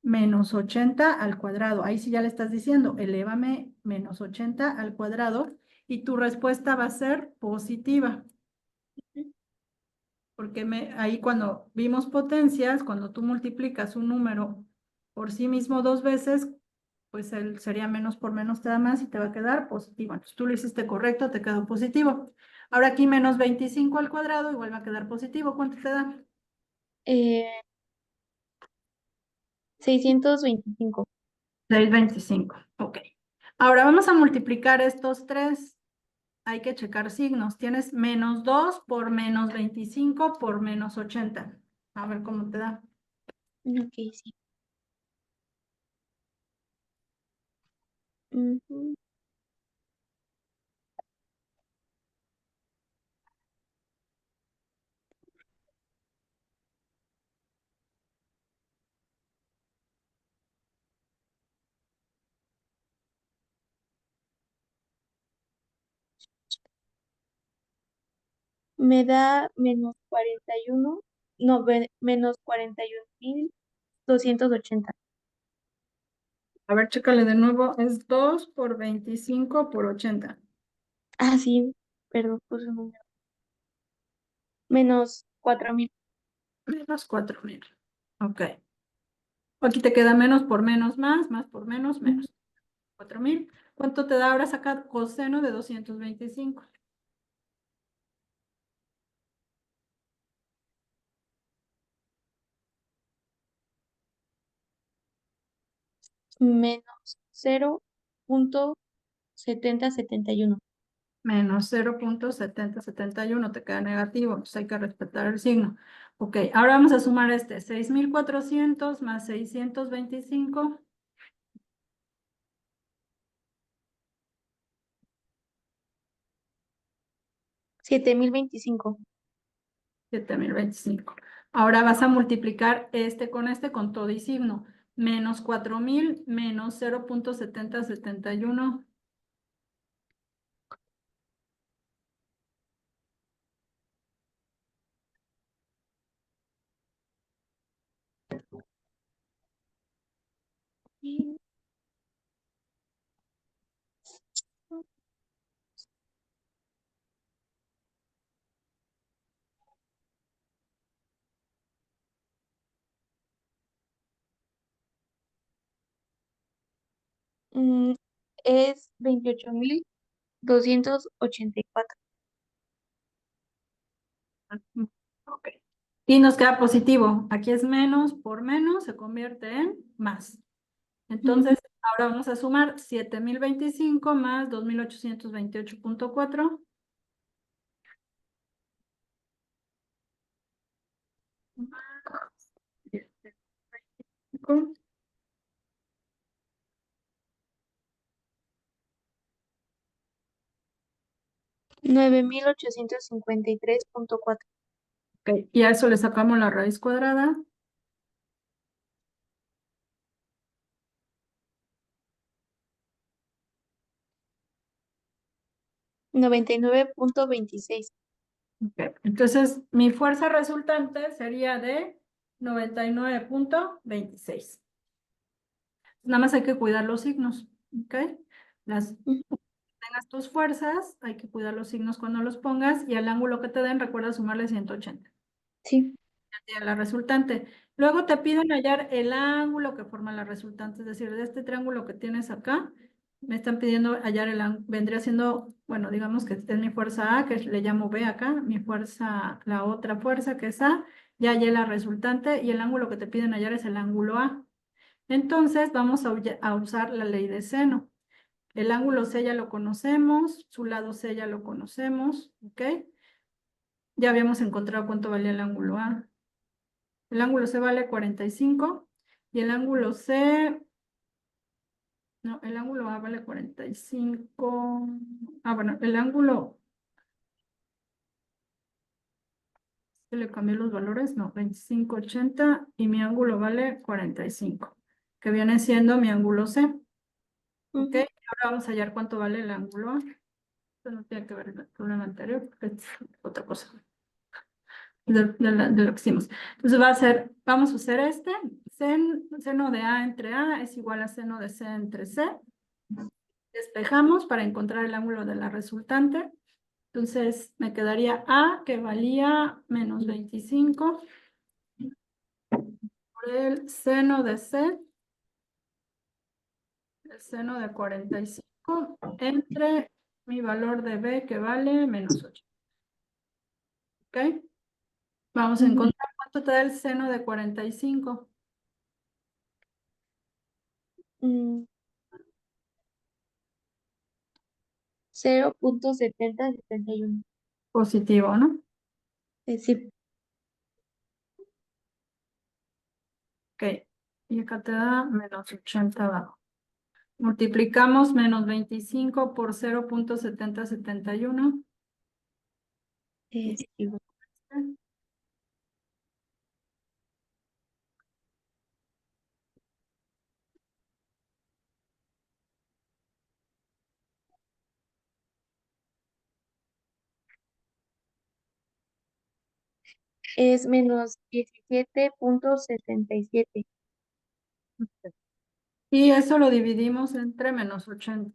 menos 80 al cuadrado. Ahí sí ya le estás diciendo, elévame menos 80 al cuadrado, y tu respuesta va a ser positiva. Porque ahí cuando vimos potencias, cuando tú multiplicas un número por sí mismo dos veces, pues sería menos por menos te da más y te va a quedar positivo. Entonces tú lo hiciste correcto, te quedó positivo. Ahora aquí menos 25 al cuadrado igual va a quedar positivo. ¿Cuánto te da? eh, 625. 625. Ok. Ahora vamos a multiplicar estos tres. Hay que checar signos. Tienes menos 2 por menos 25 por menos 80. A ver cómo te da. Ok, sí. Ujú. Me da menos 41. No, menos 41.280. A ver, chécale de nuevo. Es 2 por 25 por 80. Ah, sí, perdón, puse un número. Menos 4.000. Menos 4.000. Ok. Aquí te queda menos por menos más por menos menos. 4.000. ¿Cuánto te da ahora sacar coseno de 225? Menos 0.7071. Menos 0.7071 te queda negativo, entonces hay que respetar el signo. Ok, ahora vamos a sumar 6.400 más 625. 7.025. 7.025. Ahora vas a multiplicar con todo y signo. menos 4,000 menos 0,7071. Mm, es 28.284. Ok. Y nos queda positivo. Aquí es menos por menos, se convierte en más. Entonces, ahora vamos a sumar 7,025 más 2,828,4. 9.853.4. Ok, y a eso le sacamos la raíz cuadrada. 99.26. Ok, entonces, mi fuerza resultante sería de 99,26. Nada más hay que cuidar los signos, ¿ok? Las tengas tus fuerzas, hay que cuidar los signos cuando los pongas y al ángulo que te den, recuerda sumarle 180. Sí. A la resultante. Luego te piden hallar el ángulo que forma la resultante, es decir, de este triángulo que tienes acá, me están pidiendo hallar el ángulo, vendría siendo, bueno, digamos que es mi fuerza A, que le llamo B acá, mi fuerza, la otra fuerza que es A, ya hallé la resultante y el ángulo que te piden hallar es el ángulo A. Entonces vamos a usar la ley de seno. El ángulo C ya lo conocemos, su lado C ya lo conocemos, ¿ok? Ya habíamos encontrado cuánto valía el ángulo A. El ángulo C vale 45 y el ángulo C, no, el ángulo A vale 45. Ah, bueno, el ángulo, ¿se le cambié los valores? No, 25,80 y mi ángulo vale 45, que viene siendo mi ángulo C. ¿Ok? Ahora vamos a hallar cuánto vale el ángulo A. Esto no tiene que ver con el problema anterior, porque es otra cosa de lo que hicimos. Entonces va a ser, vamos a hacer este, seno de A entre A es igual a seno de C entre C. Despejamos para encontrar el ángulo de la resultante. Entonces me quedaría A, que valía menos 25, por el seno de C, el seno de 45, entre mi valor de B, que vale menos 8. ¿Ok? Vamos a encontrar cuánto te da el seno de 45. 0.7071. Positivo, ¿no? Sí. Ok. Y acá te da menos 80 abajo. Multiplicamos menos 25 por 0,7071. Igual. Es menos 17.77. Y eso lo dividimos entre menos 80.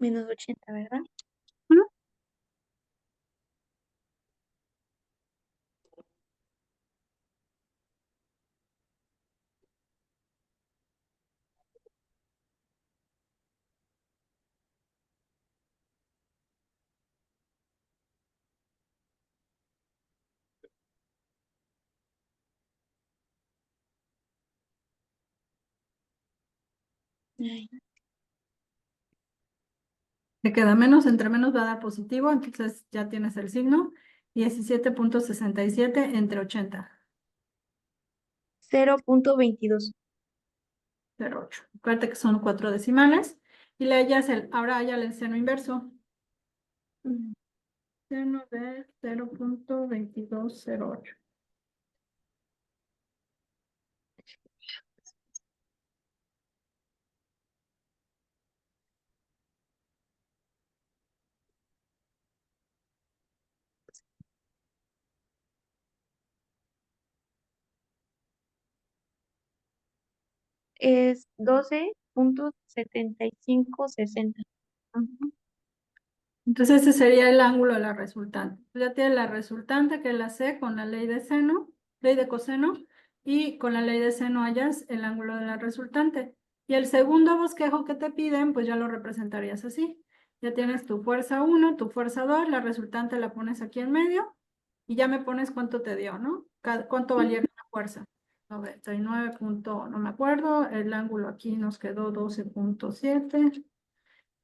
Menos 80, ¿verdad? ¿Mm? Ay, Te queda menos, entre menos va a dar positivo, entonces ya tienes el signo. 17,67 entre 80. 0.22. 0.8. Acuérdate que son 4 decimales. Y ahora hállale el seno inverso. Seno de 0.2208. Es 12.7560. Ujú. Entonces ese sería el ángulo de la resultante. Ya tiene la resultante, que es la C, con la ley de seno, ley de coseno, y con la ley de seno hallas el ángulo de la resultante. Y el segundo bosquejo que te piden, pues ya lo representarías así. Ya tienes tu fuerza 1, tu fuerza 2, la resultante la pones aquí en medio, y ya me pones cuánto te dio, ¿no? Cuánto valía cada fuerza. 99 punto, no me acuerdo, el ángulo aquí nos quedó 12.7.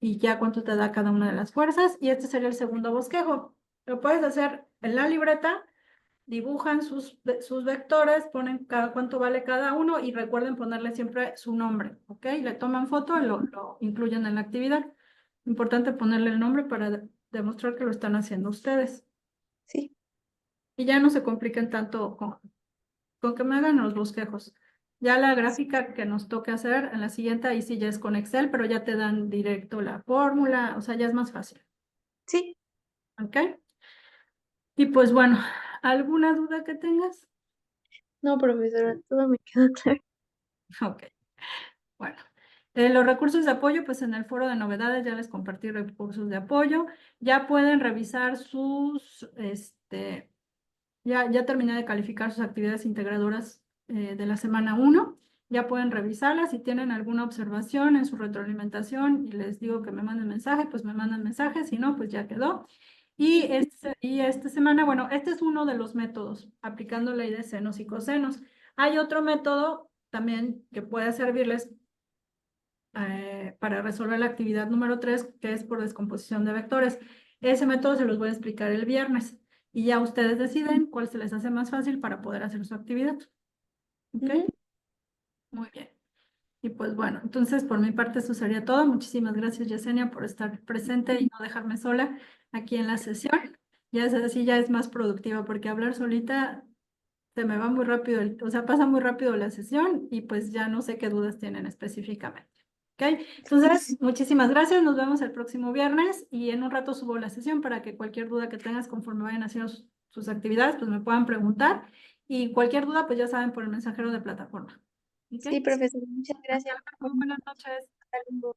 Y ya cuánto te da cada una de las fuerzas. Y este sería el segundo bosquejo. Lo puedes hacer en la libreta, dibujan sus vectores, ponen cuánto vale cada uno y recuerden ponerle siempre su nombre, ¿ok? Le toman foto y lo incluyen en la actividad. Importante ponerle el nombre para demostrar que lo están haciendo ustedes. Sí. Y ya no se compliquen tanto con que me hagan los bosquejos. Ya la gráfica que nos toque hacer en la siguiente, ahí sí ya es con Excel, pero ya te dan directo la fórmula, o sea, ya es más fácil. Sí. ¿Ok? Y pues bueno, ¿alguna duda que tengas? No, profesora, todo me quedó claro. Ok, bueno. Los recursos de apoyo, pues en el foro de novedades ya les compartí recursos de apoyo. Ya pueden revisar ya terminé de calificar sus actividades integradoras de la semana 1. Ya pueden revisarlas. Si tienen alguna observación en su retroalimentación y les digo que me manden mensaje, pues me mandan mensaje. Si no, pues ya quedó. Y esta semana, bueno, este es uno de los métodos, aplicando ley de senos y cosenos. Hay otro método también que puede servirles para resolver la actividad número 3, que es por descomposición de vectores. Ese método se los voy a explicar el viernes y ya ustedes deciden cuál se les hace más fácil para poder hacer su actividad. ¿Ok? Ujú. Muy bien. Y pues bueno, entonces por mi parte eso sería todo. Muchísimas gracias, Yesenia, por estar presente y no dejarme sola aquí en la sesión. Ya es así, ya es más productiva porque hablar solita se me va muy rápido, o sea, pasa muy rápido la sesión y pues ya no sé qué dudas tienen específicamente. ¿Ok? Entonces, muchísimas gracias. Nos vemos el próximo viernes y en un rato subo la sesión para que cualquier duda que tengas conforme vayan haciendo sus actividades, pues me puedan preguntar. Y cualquier duda, pues ya saben, por el mensajero de plataforma. ¿Ok? Sí, profesora, muchas Hasta gracias. luego. Buenas noches. Hasta luego.